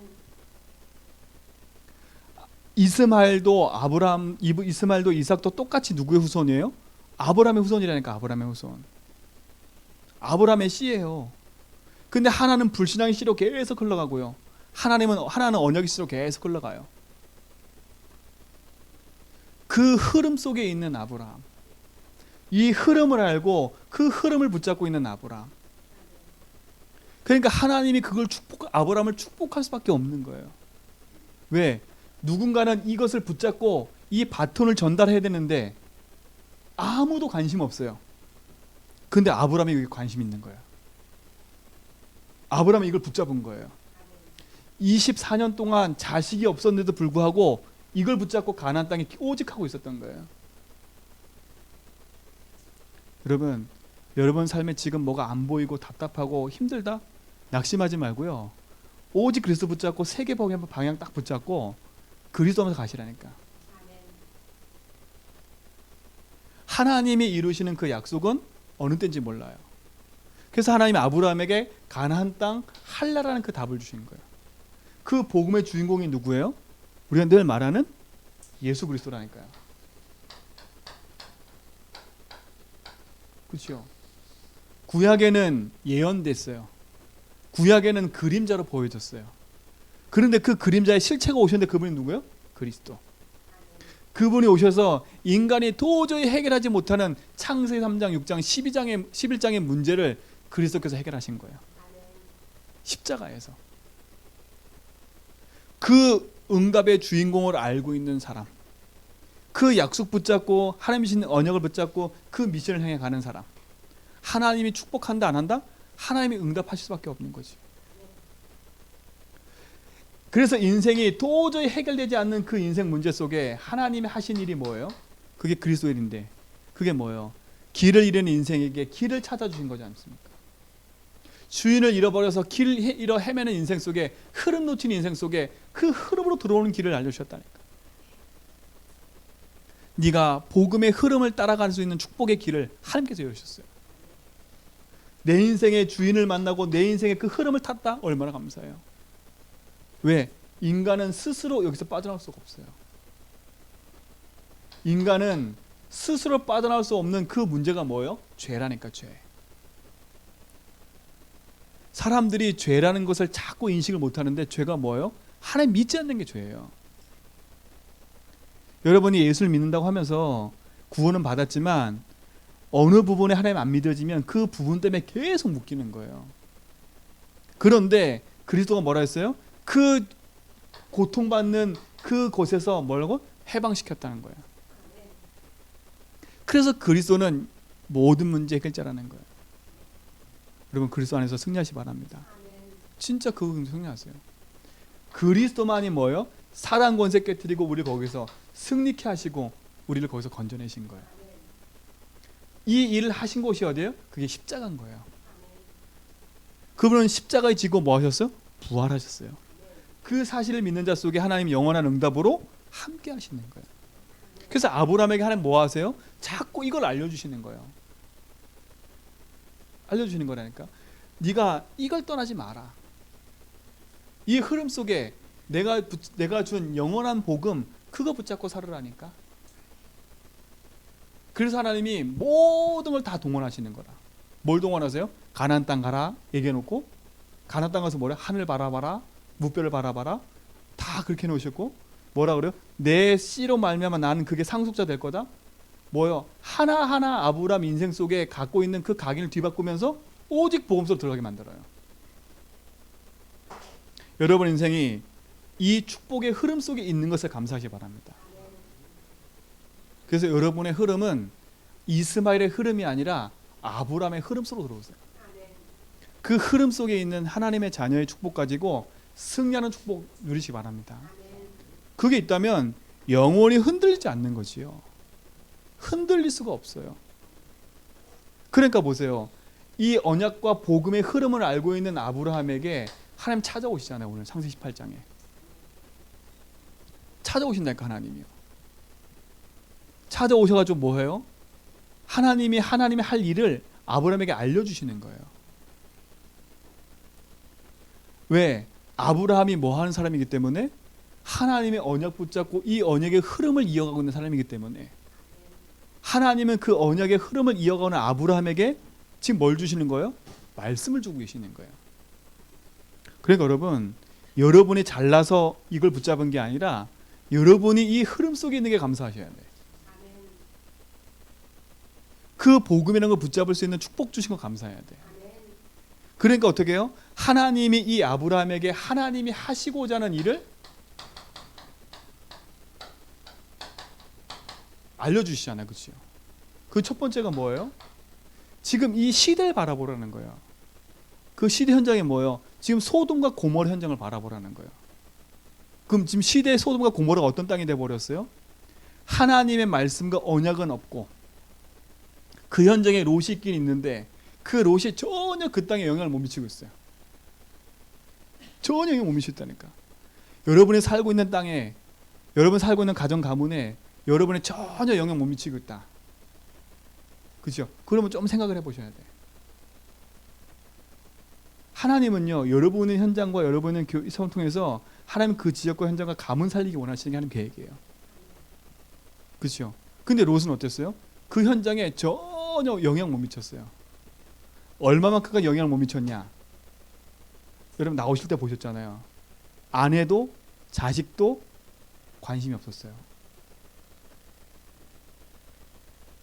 이스마엘도 이삭도 똑같이 누구의 후손이에요? 아브라함의 후손이라니까. 아브라함의 후손. 아브라함의 씨예요. 근데 하나는 불신앙의 씨로 계속 흘러가고요. 하나는 언약의 씨로 계속 흘러가요. 그 흐름 속에 있는 아브라함. 이 흐름을 알고 그 흐름을 붙잡고 있는 아브라함. 그러니까 하나님이 그걸 아브라함을 축복할 수밖에 없는 거예요. 왜? 누군가는 이것을 붙잡고 이 바톤을 전달해야 되는데 아무도 관심 없어요. 근데 아브라함이 여기 관심 있는 거예요. 아브라함이 이걸 붙잡은 거예요. 24년 동안 자식이 없었는데도 불구하고 이걸 붙잡고 가나안 땅에 오직 하고 있었던 거예요. 여러분 삶에 지금 뭐가 안 보이고 답답하고 힘들다? 낙심하지 말고요. 오직 그리스도 붙잡고 세계 방향 딱 붙잡고 그리스도하면서 가시라니까. 하나님이 이루시는 그 약속은 어느 때인지 몰라요. 그래서 하나님이 아브라함에게 가나안 땅 할례라는 그 답을 주신 거예요. 그 복음의 주인공이 누구예요? 우리가 늘 말하는 예수 그리스도라니까요. 그렇죠? 구약에는 예언됐어요. 구약에는 그림자로 보여졌어요. 그런데 그 그림자의 실체가 오셨는데 그분이 누구예요? 그리스도. 그분이 오셔서 인간이 도저히 해결하지 못하는 창세기 3장, 6장, 11장의 문제를 그리스도께서 해결하신 거예요. 십자가에서. 그 응답의 주인공을 알고 있는 사람, 그 약속 붙잡고 하나님이 주신 언약을 붙잡고 그 미션을 향해 가는 사람, 하나님이 축복한다 안 한다? 하나님이 응답하실 수밖에 없는 거지. 그래서 인생이 도저히 해결되지 않는 그 인생 문제 속에 하나님이 하신 일이 뭐예요? 그게 그리스도의 일인데 그게 뭐예요? 길을 잃은 인생에게 길을 찾아주신 거지 않습니까? 주인을 잃어버려서 길을 잃어 헤매는 인생 속에 흐름 놓친 인생 속에 그 흐름으로 들어오는 길을 알려주셨다니까. 네가 복음의 흐름을 따라갈 수 있는 축복의 길을 하나님께서 열으셨어요. 내 인생의 주인을 만나고 내 인생의 그 흐름을 탔다? 얼마나 감사해요. 왜? 인간은 스스로 여기서 빠져나올 수가 없어요. 인간은 스스로 빠져나올 수 없는 그 문제가 뭐예요? 죄라니까. 죄. 사람들이 죄라는 것을 자꾸 인식을 못하는데 죄가 뭐예요? 하나님 믿지 않는 게 죄예요. 여러분이 예수를 믿는다고 하면서 구원은 받았지만 어느 부분에 하나님 안 믿어지면 그 부분 때문에 계속 묶이는 거예요. 그런데 그리스도가 뭐라 했어요? 그 고통받는 그곳에서 뭐라고? 해방시켰다는 거예요. 그래서 그리스도는 모든 문제 해결자라는 거예요. 여러분 그리스도 안에서 승리하시 바랍니다. 진짜 그분 승리하세요. 그리스도만이 뭐예요? 사단 권세 깨뜨리고 우리 거기서 승리케 하시고 우리를 거기서 건져내신 거예요. 이 일을 하신 곳이 어디예요? 그게 십자가인 거예요. 그분은 십자가에 지고 뭐 하셨어요? 부활하셨어요. 그 사실을 믿는 자 속에 하나님 영원한 응답으로 함께 하시는 거예요. 그래서 아브라함에게 하나님 뭐 하세요? 자꾸 이걸 알려주시는 거예요. 알려주시는 거라니까. 네가 이걸 떠나지 마라. 이 흐름 속에 내가 준 영원한 복음 그거 붙잡고 살으라니까. 그래서 하나님이 모든 걸 다 동원하시는 거다. 뭘 동원하세요? 가나안 땅 가라 얘기해놓고 가나안 땅 가서 뭐래? 하늘 바라봐라, 무뼈를 바라봐라, 다 그렇게 놓으셨고 뭐라 그래요? 내 씨로 말미암아 나는 그게 상속자 될 거다. 뭐요? 하나하나 아브라함 인생 속에 갖고 있는 그 각인을 뒤바꾸면서 오직 복음서로 들어가게 만들어요. 여러분 인생이 이 축복의 흐름 속에 있는 것을 감사하시기 바랍니다. 그래서 여러분의 흐름은 이스마엘의 흐름이 아니라 아브라함의 흐름 속으로 들어오세요. 그 흐름 속에 있는 하나님의 자녀의 축복 가지고 승리하는 축복 누리시기 바랍니다. 그게 있다면 영원히 흔들리지 않는 거지요. 흔들릴 수가 없어요. 그러니까 보세요. 이 언약과 복음의 흐름을 알고 있는 아브라함에게 하나님 찾아오시잖아요. 오늘 창세기 18장에 찾아오신다니까. 하나님이요. 찾아오셔가지고 뭐해요? 하나님이 할 일을 아브라함에게 알려주시는 거예요. 왜? 아브라함이 뭐 하는 사람이기 때문에? 하나님의 언약 붙잡고 이 언약의 흐름을 이어가고 있는 사람이기 때문에 하나님은 그 언약의 흐름을 이어가는 아브라함에게 지금 뭘 주시는 거예요? 말씀을 주고 계시는 거예요. 그러니까 여러분, 여러분이 잘나서 이걸 붙잡은 게 아니라 여러분이 이 흐름 속에 있는 게 감사하셔야 돼요. 그 복음이라는 걸 붙잡을 수 있는 축복 주신 거 감사해야 돼요. 그러니까 어떻게 해요? 하나님이 이 아브라함에게 하나님이 하시고자 하는 일을 알려주시잖아요. 그렇죠? 그 첫 번째가 뭐예요? 지금 이 시대를 바라보라는 거예요. 그 시대 현장이 뭐예요? 지금 소돔과 고모라 현장을 바라보라는 거예요. 그럼 지금 시대의 소돔과 고모라가 어떤 땅이 되어버렸어요? 하나님의 말씀과 언약은 없고 그 현장에 롯이 있긴 있는데 그 롯이 전혀 그 땅에 영향을 못 미치고 있어요. 전혀 영향을 못 미쳤다니까. 여러분이 살고 있는 땅에, 여러분 살고 있는 가정 가문에 여러분이 전혀 영향 못 미치고 있다. 그죠? 그러면 좀 생각을 해보셔야 돼. 하나님은요, 여러분의 현장과 여러분의 교회를 통해서 하나님 그 지역과 현장과 가문 살리기 원하시는 게 하나님 계획이에요. 그렇죠? 근데 롯은 어땠어요? 그 현장에 전혀 영향 못 미쳤어요. 얼마만큼가 영향을 못 미쳤냐? 여러분 나오실 때 보셨잖아요. 아내도 자식도 관심이 없었어요.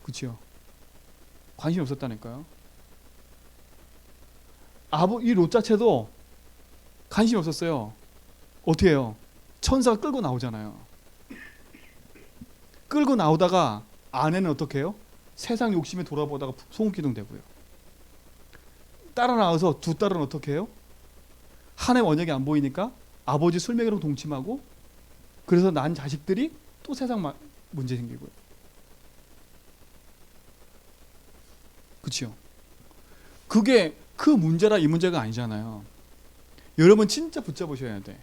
그렇죠? 관심이 없었다니까요. 이 롯 자체도 관심이 없었어요. 어떻게 해요? 천사가 끌고 나오잖아요. 끌고 나오다가 아내는 어떻게 해요? 세상 욕심에 돌아보다가 소금기둥 되고요. 따라 나와서 두 딸은 어떻게 해요? 하나님 언약이 안 보이니까 아버지 술 먹이로 동침하고 그래서 난 자식들이 또 세상 문제 생기고요. 그렇죠? 그게 그 문제라 이 문제가 아니잖아요. 여러분 진짜 붙잡으셔야 돼.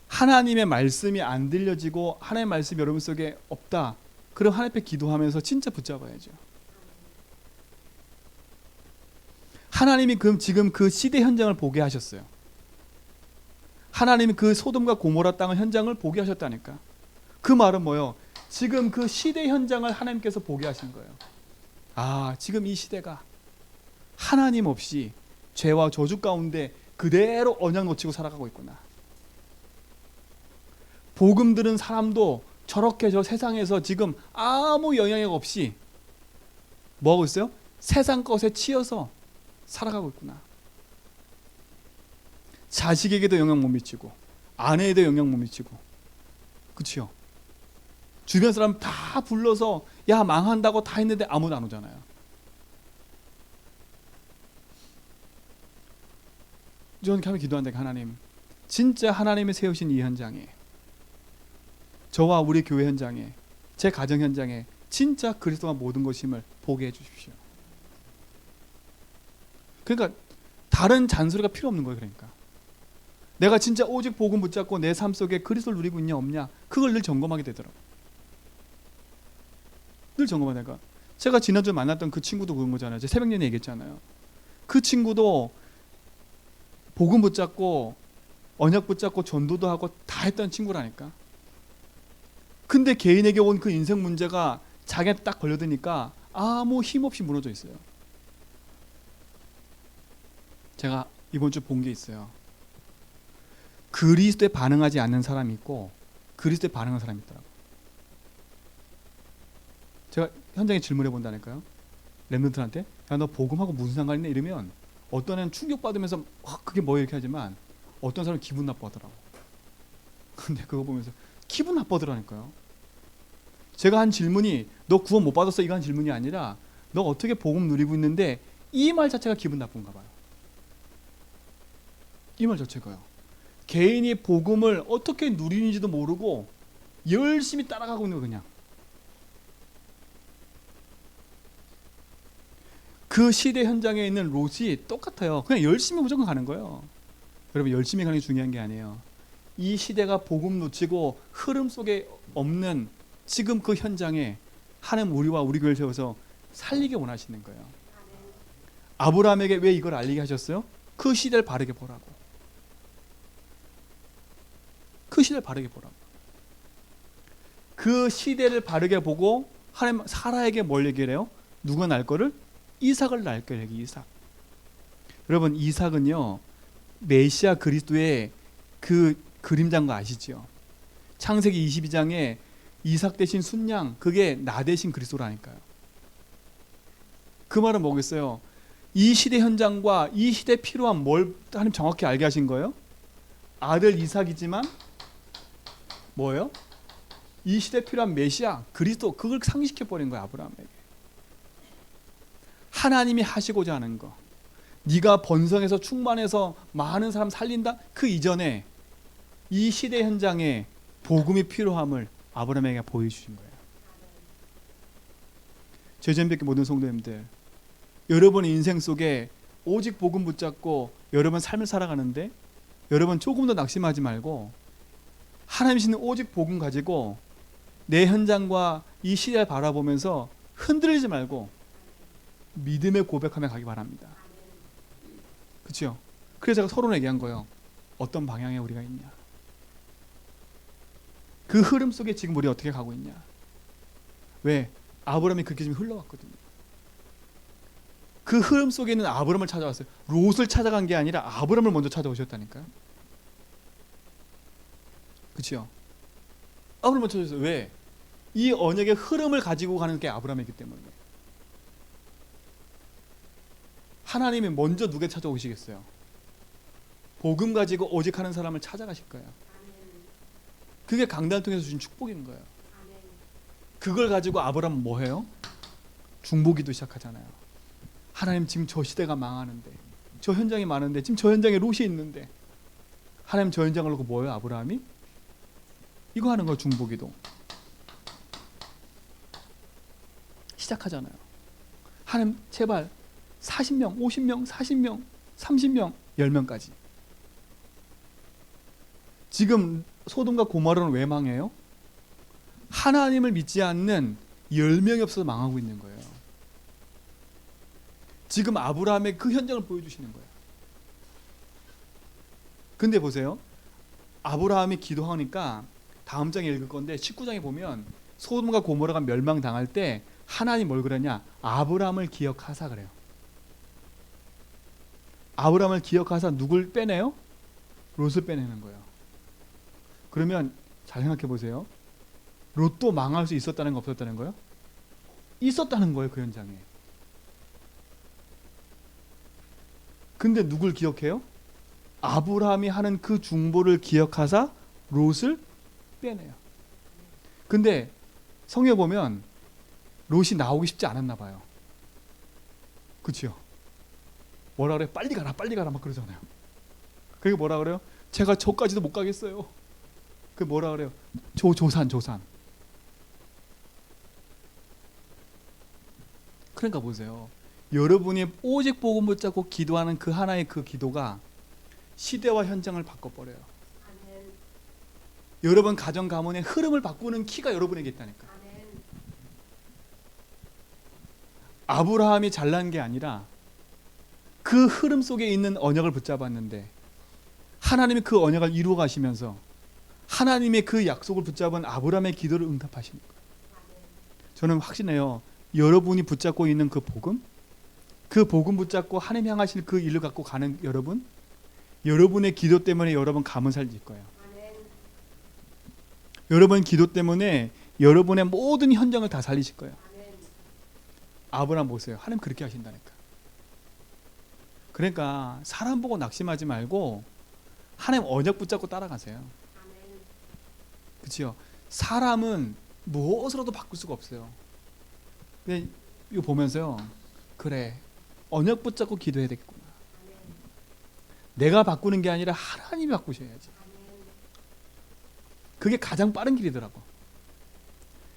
하나님의 말씀이 안 들려지고 하나님의 말씀이 여러분 속에 없다. 그럼 하나님 앞에 기도하면서 진짜 붙잡아야죠. 하나님이 지금 그 시대 현장을 보게 하셨어요. 하나님이 그 소돔과 고모라 땅의 현장을 보게 하셨다니까. 그 말은 뭐예요? 지금 그 시대 현장을 하나님께서 보게 하신 거예요. 아, 지금 이 시대가 하나님 없이 죄와 저주 가운데 그대로 언약 놓치고 살아가고 있구나. 복음 들은 사람도 저렇게 저 세상에서 지금 아무 영향력 없이 뭐 하고 있어요? 세상 것에 치여서 살아가고 있구나. 자식에게도 영향 못 미치고 아내에도 영향 못 미치고, 그치요? 주변 사람 다 불러서 야 망한다고 다 했는데 아무도 안 오잖아요. 저는 가면 기도한다. 하나님, 진짜 하나님이 세우신 이 현장에, 저와 우리 교회 현장에, 제 가정 현장에 진짜 그리스도가 모든 것임을 보게 해주십시오. 그러니까 다른 잔소리가 필요 없는 거예요. 그러니까 내가 진짜 오직 복음 붙잡고 내 삶 속에 그리스도를 누리고 있냐 없냐, 그걸 늘 점검하게 되더라고요. 늘 점검하다가 제가 지난주에 만났던 그 친구도 그런 거잖아요. 제가 새벽 내내 얘기했잖아요. 그 친구도 복음 붙잡고 언약 붙잡고 전도도 하고 다 했던 친구라니까. 근데 개인에게 온 그 인생 문제가 자기한테 딱 걸려드니까 아무 힘없이 무너져 있어요. 제가 이번 주 본 게 있어요. 그리스도에 반응하지 않는 사람이 있고 그리스도에 반응한 사람이 있더라고요. 제가 현장에 질문해 본다니까요. 랩런트한테 야 너 복음하고 무슨 상관 있냐 이러면 어떤 애는 충격받으면서 그게 뭐야 이렇게 하지만 어떤 사람은 기분 나빠하더라고. 근데 그거 보면서 기분 나빠하더라니까요. 제가 한 질문이 너 구원 못 받았어 이거 한 질문이 아니라 너 어떻게 복음 누리고 있는데, 이 말 자체가 기분 나쁜가 봐요. 이 말 자체가요. 개인이 복음을 어떻게 누리는지도 모르고 열심히 따라가고 있는 거 그냥. 그 시대 현장에 있는 롯이 똑같아요. 그냥 열심히 무조건 가는 거예요. 여러분, 열심히 가는 게 중요한 게 아니에요. 이 시대가 복음 놓치고 흐름 속에 없는 지금 그 현장에 하나님 우리와 우리 교회를 세워서 살리게 원하시는 거예요. 아브라함에게 왜 이걸 알리게 하셨어요? 그 시대를 바르게 보라고. 그 시대를 바르게 보라고. 그 시대를 바르게 보고 하나님 사라에게 뭘 얘기를 해요? 누가 날 거를? 이삭을 낳을 거예요. 이삭. 여러분, 이삭은요 메시아 그리스도의 그 그림자인 거 아시죠? 창세기 22장에 이삭 대신 순양, 그게 나 대신 그리스도라니까요. 그 말은 뭐겠어요? 이 시대 현장과 이 시대에 필요한 뭘 하나님 정확히 알게 하신 거예요? 아들 이삭이지만 뭐예요? 이 시대에 필요한 메시아 그리스도, 그걸 상기시켜 버린 거예요. 아브라함에게. 하나님이 하시고자 하는 거, 네가 번성해서 충만해서 많은 사람 살린다, 그 이전에 이 시대 현장에 복음이 필요함을 아브라함에게 보여주신 거예요. 제전뵙기 모든 성도님들, 여러분의 인생 속에 오직 복음 붙잡고 여러분 삶을 살아가는데, 여러분 조금 더 낙심하지 말고 하나님 주시는 오직 복음 가지고 내 현장과 이 시대를 바라보면서 흔들리지 말고 믿음의 고백하며 가기 바랍니다. 그렇죠? 그래서 제가 서로 얘기한 거예요. 어떤 방향에 우리가 있냐, 그 흐름 속에 지금 우리 어떻게 가고 있냐. 왜? 아브라함이 그렇게 좀 흘러갔거든요. 그 흐름 속에 있는 아브라함을 찾아왔어요. 롯을 찾아간 게 아니라 아브라함을 먼저 찾아오셨다니까요. 그렇죠? 아브라함을 찾아오셨어요. 왜? 이 언약의 흐름을 가지고 가는 게 아브라함이기 때문에. 하나님이 먼저 누가 찾아오시겠어요? 복음 가지고 오직 하는 사람을 찾아가실 거예요. 그게 강단을 통해서 주신 축복인 거예요. 그걸 가지고 아브라함은 뭐 해요? 중보기도 시작하잖아요. 하나님, 지금 저 시대가 망하는데, 저 현장이 많은데, 지금 저 현장에 롯이 있는데, 하나님 저 현장을 놓고 뭐예요? 아브라함이? 이거 하는 거예요. 중보기도 시작하잖아요. 하나님 제발 40명, 50명, 40명, 30명, 10명까지. 지금 소돔과 고모라는 왜 망해요? 하나님을 믿지 않는 10명이 없어서 망하고 있는 거예요. 지금 아브라함의 그 현장을 보여주시는 거예요. 근데 보세요. 아브라함이 기도하니까 다음 장에 읽을 건데 19장에 보면 소돔과 고모라가 멸망당할 때 하나님 뭘 그러냐? 아브라함을 기억하사 그래요. 아브라함을 기억하사 누굴 빼내요? 롯을 빼내는 거예요. 그러면 잘 생각해 보세요. 로또 망할 수 있었다는 거 없었다는 거요? 있었다는 거예요, 그 현장에. 근데 누굴 기억해요? 아브라함이 하는 그 중보를 기억하사 롯을 빼내요. 근데 성경에 보면 롯이 나오기 쉽지 않았나 봐요. 그치요? 뭐라 그래요? 빨리 가라 빨리 가라 막 그러잖아요. 그리고 뭐라 그래요? 제가 저까지도 못 가겠어요. 그 뭐라 그래요? 조산. 그러니까 보세요. 여러분이 오직 복음 붙잡고 기도하는 그 하나의 그 기도가 시대와 현장을 바꿔버려요. 여러분 가정 가문의 흐름을 바꾸는 키가 여러분에게 있다니까. 아브라함이 잘난 게 아니라 그 흐름 속에 있는 언약을 붙잡았는데 하나님이 그 언약을 이루어 가시면서 하나님의 그 약속을 붙잡은 아브라함의 기도를 응답하시는 거예요. 저는 확신해요. 여러분이 붙잡고 있는 그 복음 붙잡고 하나님 향하실 그 일을 갖고 가는 여러분, 여러분의 기도 때문에 여러분 가문 살릴 거예요. 여러분 기도 때문에 여러분의 모든 현장을 다 살리실 거예요. 아브라함 보세요. 하나님 그렇게 하신다니까. 그러니까 사람 보고 낙심하지 말고 하나님 언약 붙잡고 따라가세요. 그렇죠? 사람은 무엇으로도 바꿀 수가 없어요. 근데 이거 보면서요. 그래. 언약 붙잡고 기도해야 되겠구나. 내가 바꾸는 게 아니라 하나님이 바꾸셔야지. 그게 가장 빠른 길이더라고.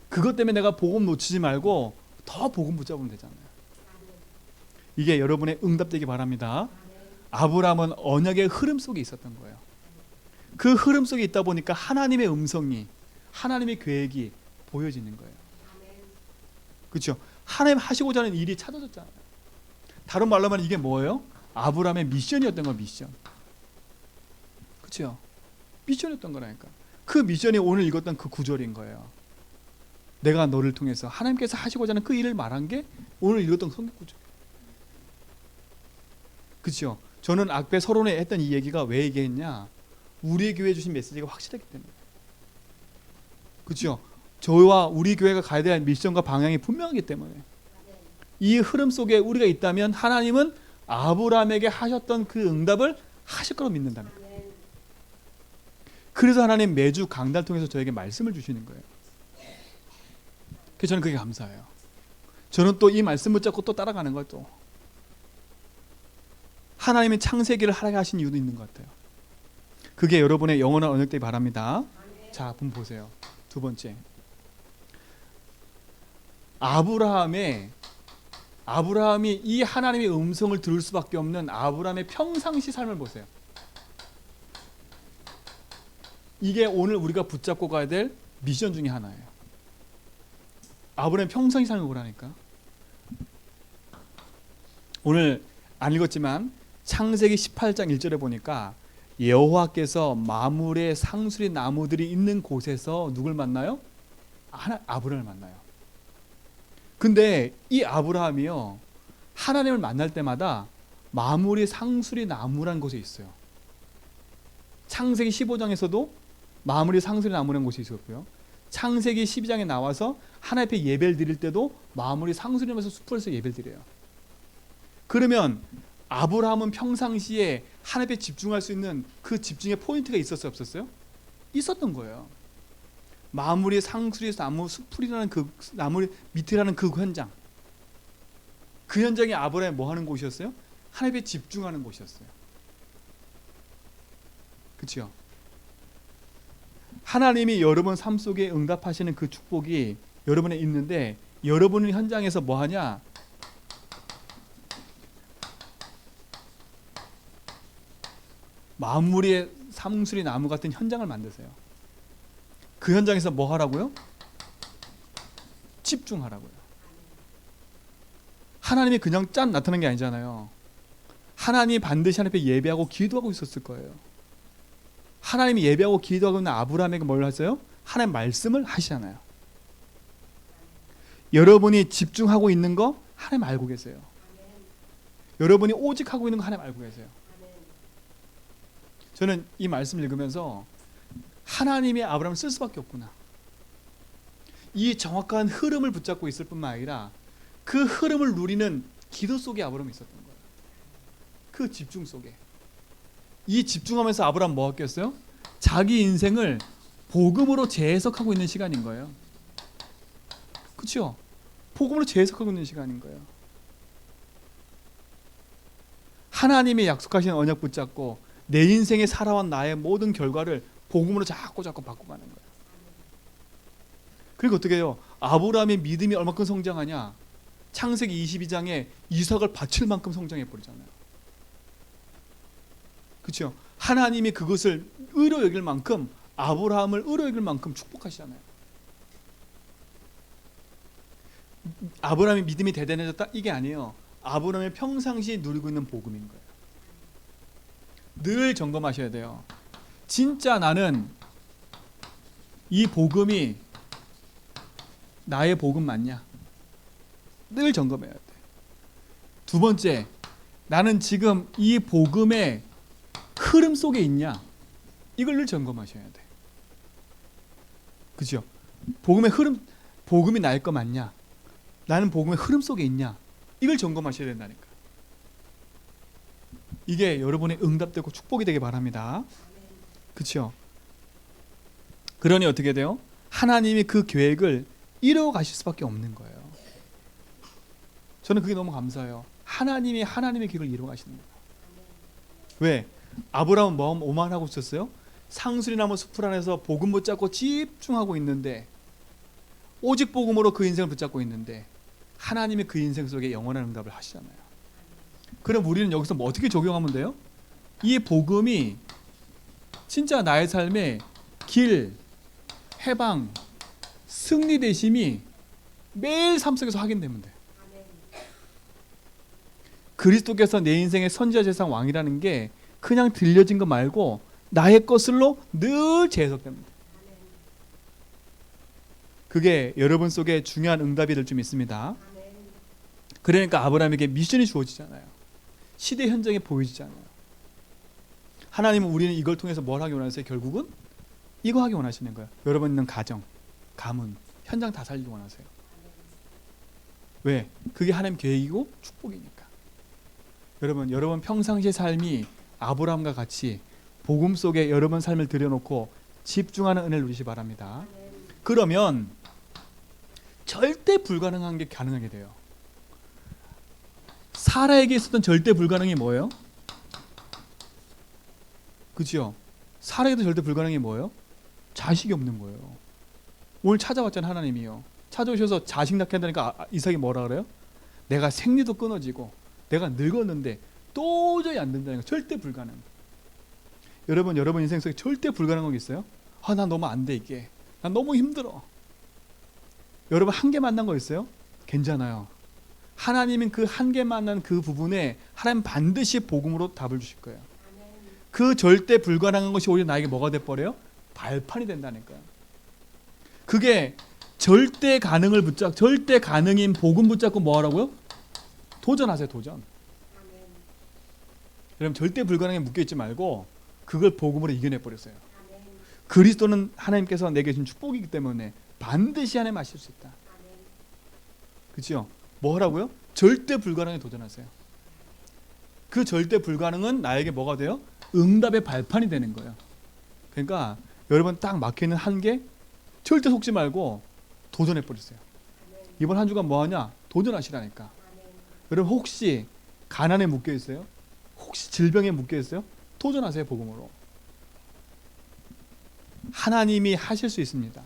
그것 때문에 내가 복음 놓치지 말고 더 복음 붙잡으면 되잖아요. 이게 여러분의 응답되기 바랍니다. 아브라함은 언약의 흐름 속에 있었던 거예요. 그 흐름 속에 있다 보니까 하나님의 음성이, 하나님의 계획이 보여지는 거예요. 그렇죠? 하나님 하시고자 하는 일이 찾아졌잖아요. 다른 말로 하면 이게 뭐예요? 아브라함의 미션이었던 거예요. 미션. 그렇죠? 미션이었던 거라니까. 그 미션이 오늘 읽었던 그 구절인 거예요. 내가 너를 통해서 하나님께서 하시고자 하는 그 일을 말한 게 오늘 읽었던 성경 구절. 그렇죠? 저는 앞에 서론에 했던 이 얘기가 왜 얘기했냐? 우리 교회에 주신 메시지가 확실하기 때문에. 그렇죠? 저와 우리 교회가 가야 될 미션과 방향이 분명하기 때문에. 이 흐름 속에 우리가 있다면 하나님은 아브라함에게 하셨던 그 응답을 하실 거로 믿는답니다. 그래서 하나님 매주 강단 통해서 저에게 말씀을 주시는 거예요. 그래서 저는 그게 감사해요. 저는 또 이 말씀 붙잡고 또 따라가는 거예요. 또 하나님이 창세기를 하게 하신 이유도 있는 것 같아요. 그게 여러분의 영원한 언약 되기 바랍니다. 자, 한번 보세요. 두 번째, 아브라함이 이 하나님의 음성을 들을 수밖에 없는 아브라함의 평상시 삶을 보세요. 이게 오늘 우리가 붙잡고 가야 될 미션 중에 하나예요. 아브라함의 평상시 삶을 보라니까. 오늘 안 읽었지만 창세기 18장 1절에 보니까 여호와께서 마물의 상수리 나무들이 있는 곳에서 누굴 만나요? 아브라함을 만나요. 근데 이 아브라함이요, 하나님을 만날 때마다 마물의 상수리 나무라는 곳에 있어요. 창세기 15장에서도 마물의 상수리 나무라는 곳이 있었고요. 창세기 12장에 나와서 하나님 앞에 예배를 드릴 때도 마물의 상수리 나무에서 숲에서 예배를 드려요. 그러면 아브라함은 평상시에 하나님 앞에 집중할 수 있는 그 집중의 포인트가 있었어요, 없었어요? 있었던 거예요. 마물의 상수리 나무 숲이라는 그 나무 밑이라는 그 현장, 그 현장이 아브라함이 뭐 하는 곳이었어요? 하나님에 집중하는 곳이었어요. 그렇죠? 하나님이 여러분 삶 속에 응답하시는 그 축복이 여러분에 있는데 여러분은 현장에서 뭐 하냐? 마물의 상수리 나무 같은 현장을 만드세요. 그 현장에서 뭐 하라고요? 집중하라고요. 하나님이 그냥 짠 나타난 게 아니잖아요. 하나님이 반드시 하나님 앞에 예배하고 기도하고 있었을 거예요. 하나님이 예배하고 기도하고 있는 아브라함에게 뭘 하세요? 하나님 말씀을 하시잖아요. 여러분이 집중하고 있는 거 하나님 알고 계세요. 여러분이 오직 하고 있는 거 하나님 알고 계세요. 저는 이 말씀을 읽으면서 하나님이 아브라함을 쓸 수밖에 없구나. 이 정확한 흐름을 붙잡고 있을 뿐만 아니라 그 흐름을 누리는 기도 속에 아브라함이 있었던 거예요. 그 집중 속에. 이 집중하면서 아브라함 뭐 했겠어요? 자기 인생을 복음으로 재해석하고 있는 시간인 거예요. 그렇죠? 복음으로 재해석하고 있는 시간인 거예요. 하나님의 약속하신 언약 붙잡고 내 인생에 살아온 나의 모든 결과를 복음으로 자꾸 바꿔가는 거예요. 그리고 어떻게 해요? 아브라함의 믿음이 얼마큼 성장하냐? 창세기 22장에 이삭을 바칠 만큼 성장해 버리잖아요. 그렇죠? 하나님이 그것을 의로 여길 만큼, 아브라함을 의로 여길 만큼 축복하시잖아요. 아브라함의 믿음이 대단해졌다? 이게 아니에요. 아브라함의 평상시 누리고 있는 복음인 거예요. 늘 점검하셔야 돼요. 진짜 나는 이 복음이 나의 복음 맞냐? 늘 점검해야 돼. 두 번째, 나는 지금 이 복음의 흐름 속에 있냐? 이걸 늘 점검하셔야 돼. 그죠? 복음의 흐름, 복음이 나의 거 맞냐? 나는 복음의 흐름 속에 있냐? 이걸 점검하셔야 된다니까. 이게 여러분의 응답되고 축복이 되길 바랍니다. 그렇죠? 그러니 어떻게 돼요? 하나님이 그 계획을 이루어 가실 수밖에 없는 거예요. 저는 그게 너무 감사해요. 하나님이 하나님의 계획을 이루어 가시는 거예요. 왜? 아브라함은 뭐만 하고 있었어요? 상수리나무 숲을 안에서 복음 붙잡고 집중하고 있는데, 오직 복음으로 그 인생을 붙잡고 있는데 하나님이 그 인생 속에 영원한 응답을 하시잖아요. 그럼 우리는 여기서 뭐 어떻게 적용하면 돼요? 이 복음이 진짜 나의 삶의 길, 해방, 승리 되심이 매일 삶 속에서 확인되면 돼요. 그리스도께서 내 인생의 선지자 제사장 왕이라는 게 그냥 들려진 거 말고 나의 것으로 늘 재해석됩니다. 그게 여러분 속에 중요한 응답이 될 줄 믿습니다. 그러니까 아브라함에게 미션이 주어지잖아요. 시대 현장에 보여지잖아요. 하나님은 우리는 이걸 통해서 뭘 하기 원하세요? 결국은 이거 하기 원하시는 거예요. 여러분 있는 가정, 가문, 현장 다 살리기 원하세요. 왜? 그게 하나님 계획이고 축복이니까. 여러분 평상시의 삶이 아브라함과 같이 복음 속에 여러분 삶을 들여놓고 집중하는 은혜를 누리시 바랍니다. 그러면 절대 불가능한 게 가능하게 돼요. 사라에게 있었던 절대 불가능이 뭐예요? 그죠? 사라에게도 절대 불가능이 뭐예요? 자식이 없는 거예요. 오늘 찾아왔잖아요. 하나님이요. 찾아오셔서 자식 낳게 한다니까 이삭이 뭐라 그래요? 내가 생리도 끊어지고 내가 늙었는데 도저히 안 된다는 거. 절대 불가능. 여러분 인생 속에 절대 불가능한 게 있어요? 난 너무 안 돼 이게. 난 너무 힘들어. 여러분 한계 만난 거 있어요? 괜찮아요. 하나님은 그 한계 만난 그 부분에 하나님 반드시 복음으로 답을 주실 거예요. 그 절대 불가능한 것이 오히려 나에게 뭐가 돼버려요? 발판이 된다니까요. 그게 절대 가능인 복음 붙잡고 뭐 하라고요? 도전하세요. 도전. 여러분 절대 불가능에 묶여있지 말고 그걸 복음으로 이겨내버렸어요. 그리스도는 하나님께서 내게 주신 축복이기 때문에 반드시 하나님 하실 수 있다. 그렇죠? 뭐 하라고요? 절대 불가능에 도전하세요. 그 절대 불가능은 나에게 뭐가 돼요? 응답의 발판이 되는 거예요. 그러니까 여러분 딱 막혀있는 한계 절대 속지 말고 도전해버리세요. 이번 한 주간 뭐 하냐? 도전하시라니까. 여러분 혹시 가난에 묶여있어요? 혹시 질병에 묶여있어요? 도전하세요. 복음으로. 하나님이 하실 수 있습니다.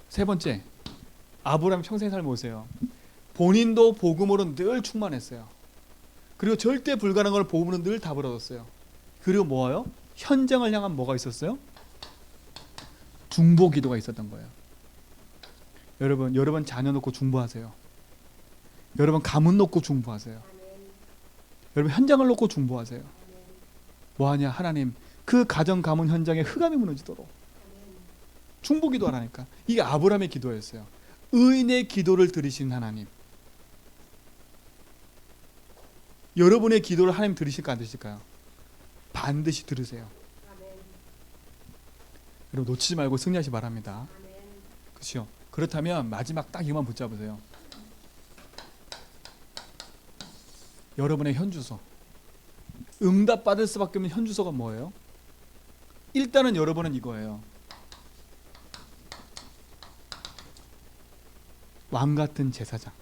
세 번째, 아브라함 평생 삶을 보세요. 본인도 복음으로 늘 충만했어요. 그리고 절대 불가능한 걸 복음으로 늘 답을 얻었어요. 그리고 뭐예요? 현장을 향한 뭐가 있었어요? 중보 기도가 있었던 거예요. 여러분 자녀 놓고 중보하세요. 여러분 가문 놓고 중보하세요. 여러분 현장을 놓고 중보하세요. 뭐하냐? 하나님 그 가정 가문 현장에 흑암이 무너지도록 중보 기도하라니까. 이게 아브라함의 기도였어요. 의인의 기도를 들으신 하나님. 여러분의 기도를 하나님 들으실까 안 들으실까요? 반드시 들으세요. 여러분 놓치지 말고 승리하시 바랍니다. 그렇죠? 그렇다면 마지막 딱 이것만 붙잡으세요. 여러분의 현주소. 응답받을 수밖에 없는 현주소가 뭐예요? 일단은 여러분은 이거예요. 왕같은 제사장.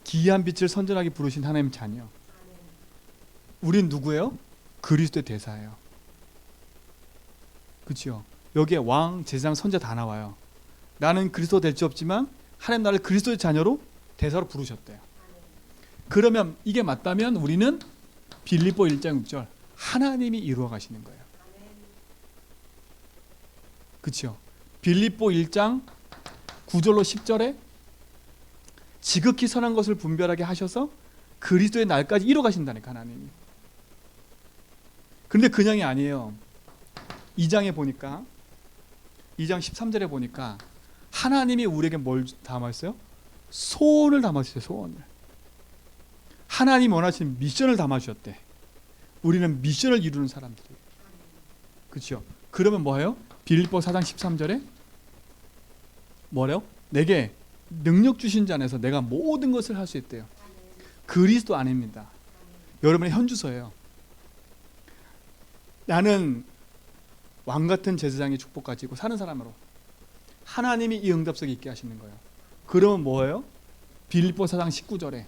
기이한 빛을 선전하게 부르신 하나님 자녀. 우린 누구예요? 그리스도의 대사예요. 그렇죠? 여기에 왕, 제사장, 선자 다 나와요. 나는 그리스도 될 수 없지만 하나님 나를 그리스도의 자녀로 대사로 부르셨대요. 그러면 이게 맞다면 우리는 빌립보 1장 6절 하나님이 이루어 가시는 거예요. 그렇죠? 빌립보 1장 9절로 10절에 지극히 선한 것을 분별하게 하셔서 그리스도의 날까지 이루어 가신다니까 하나님이. 그런데 그냥이 아니에요. 2장에 보니까 2장 13절에 보니까 하나님이 우리에게 뭘 담았어요? 소원을 담아주세요. 소원을. 하나님 원하시는 미션을 담아주셨대. 우리는 미션을 이루는 사람들이에요. 그렇죠? 그러면 뭐예요? 빌립보 4장 13절에 뭐래요? 내게 능력 주신 자 안에서 내가 모든 것을 할 수 있대요. 그리스도 안입니다. 여러분의 현주소예요. 나는 왕같은 제사장의 축복 가지고 사는 사람으로 하나님이 이 응답 속에 있게 하시는 거예요. 그러면 뭐예요? 빌립보 4장 19절에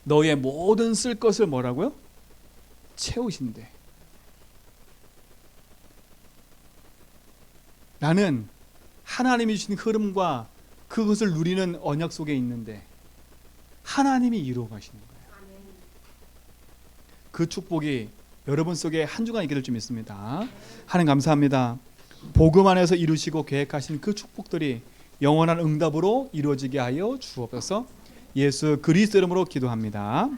너의 모든 쓸 것을 뭐라고요? 채우신대. 나는 하나님이 주신 흐름과 그것을 누리는 언약 속에 있는데 하나님이 이루어 가시는 거예요. 그 축복이 여러분 속에 한 주간 있게 될 줄 믿습니다. 하나님 감사합니다. 복음 안에서 이루시고 계획하신 그 축복들이 영원한 응답으로 이루어지게 하여 주옵소서. 예수 그리스도 이름으로 기도합니다.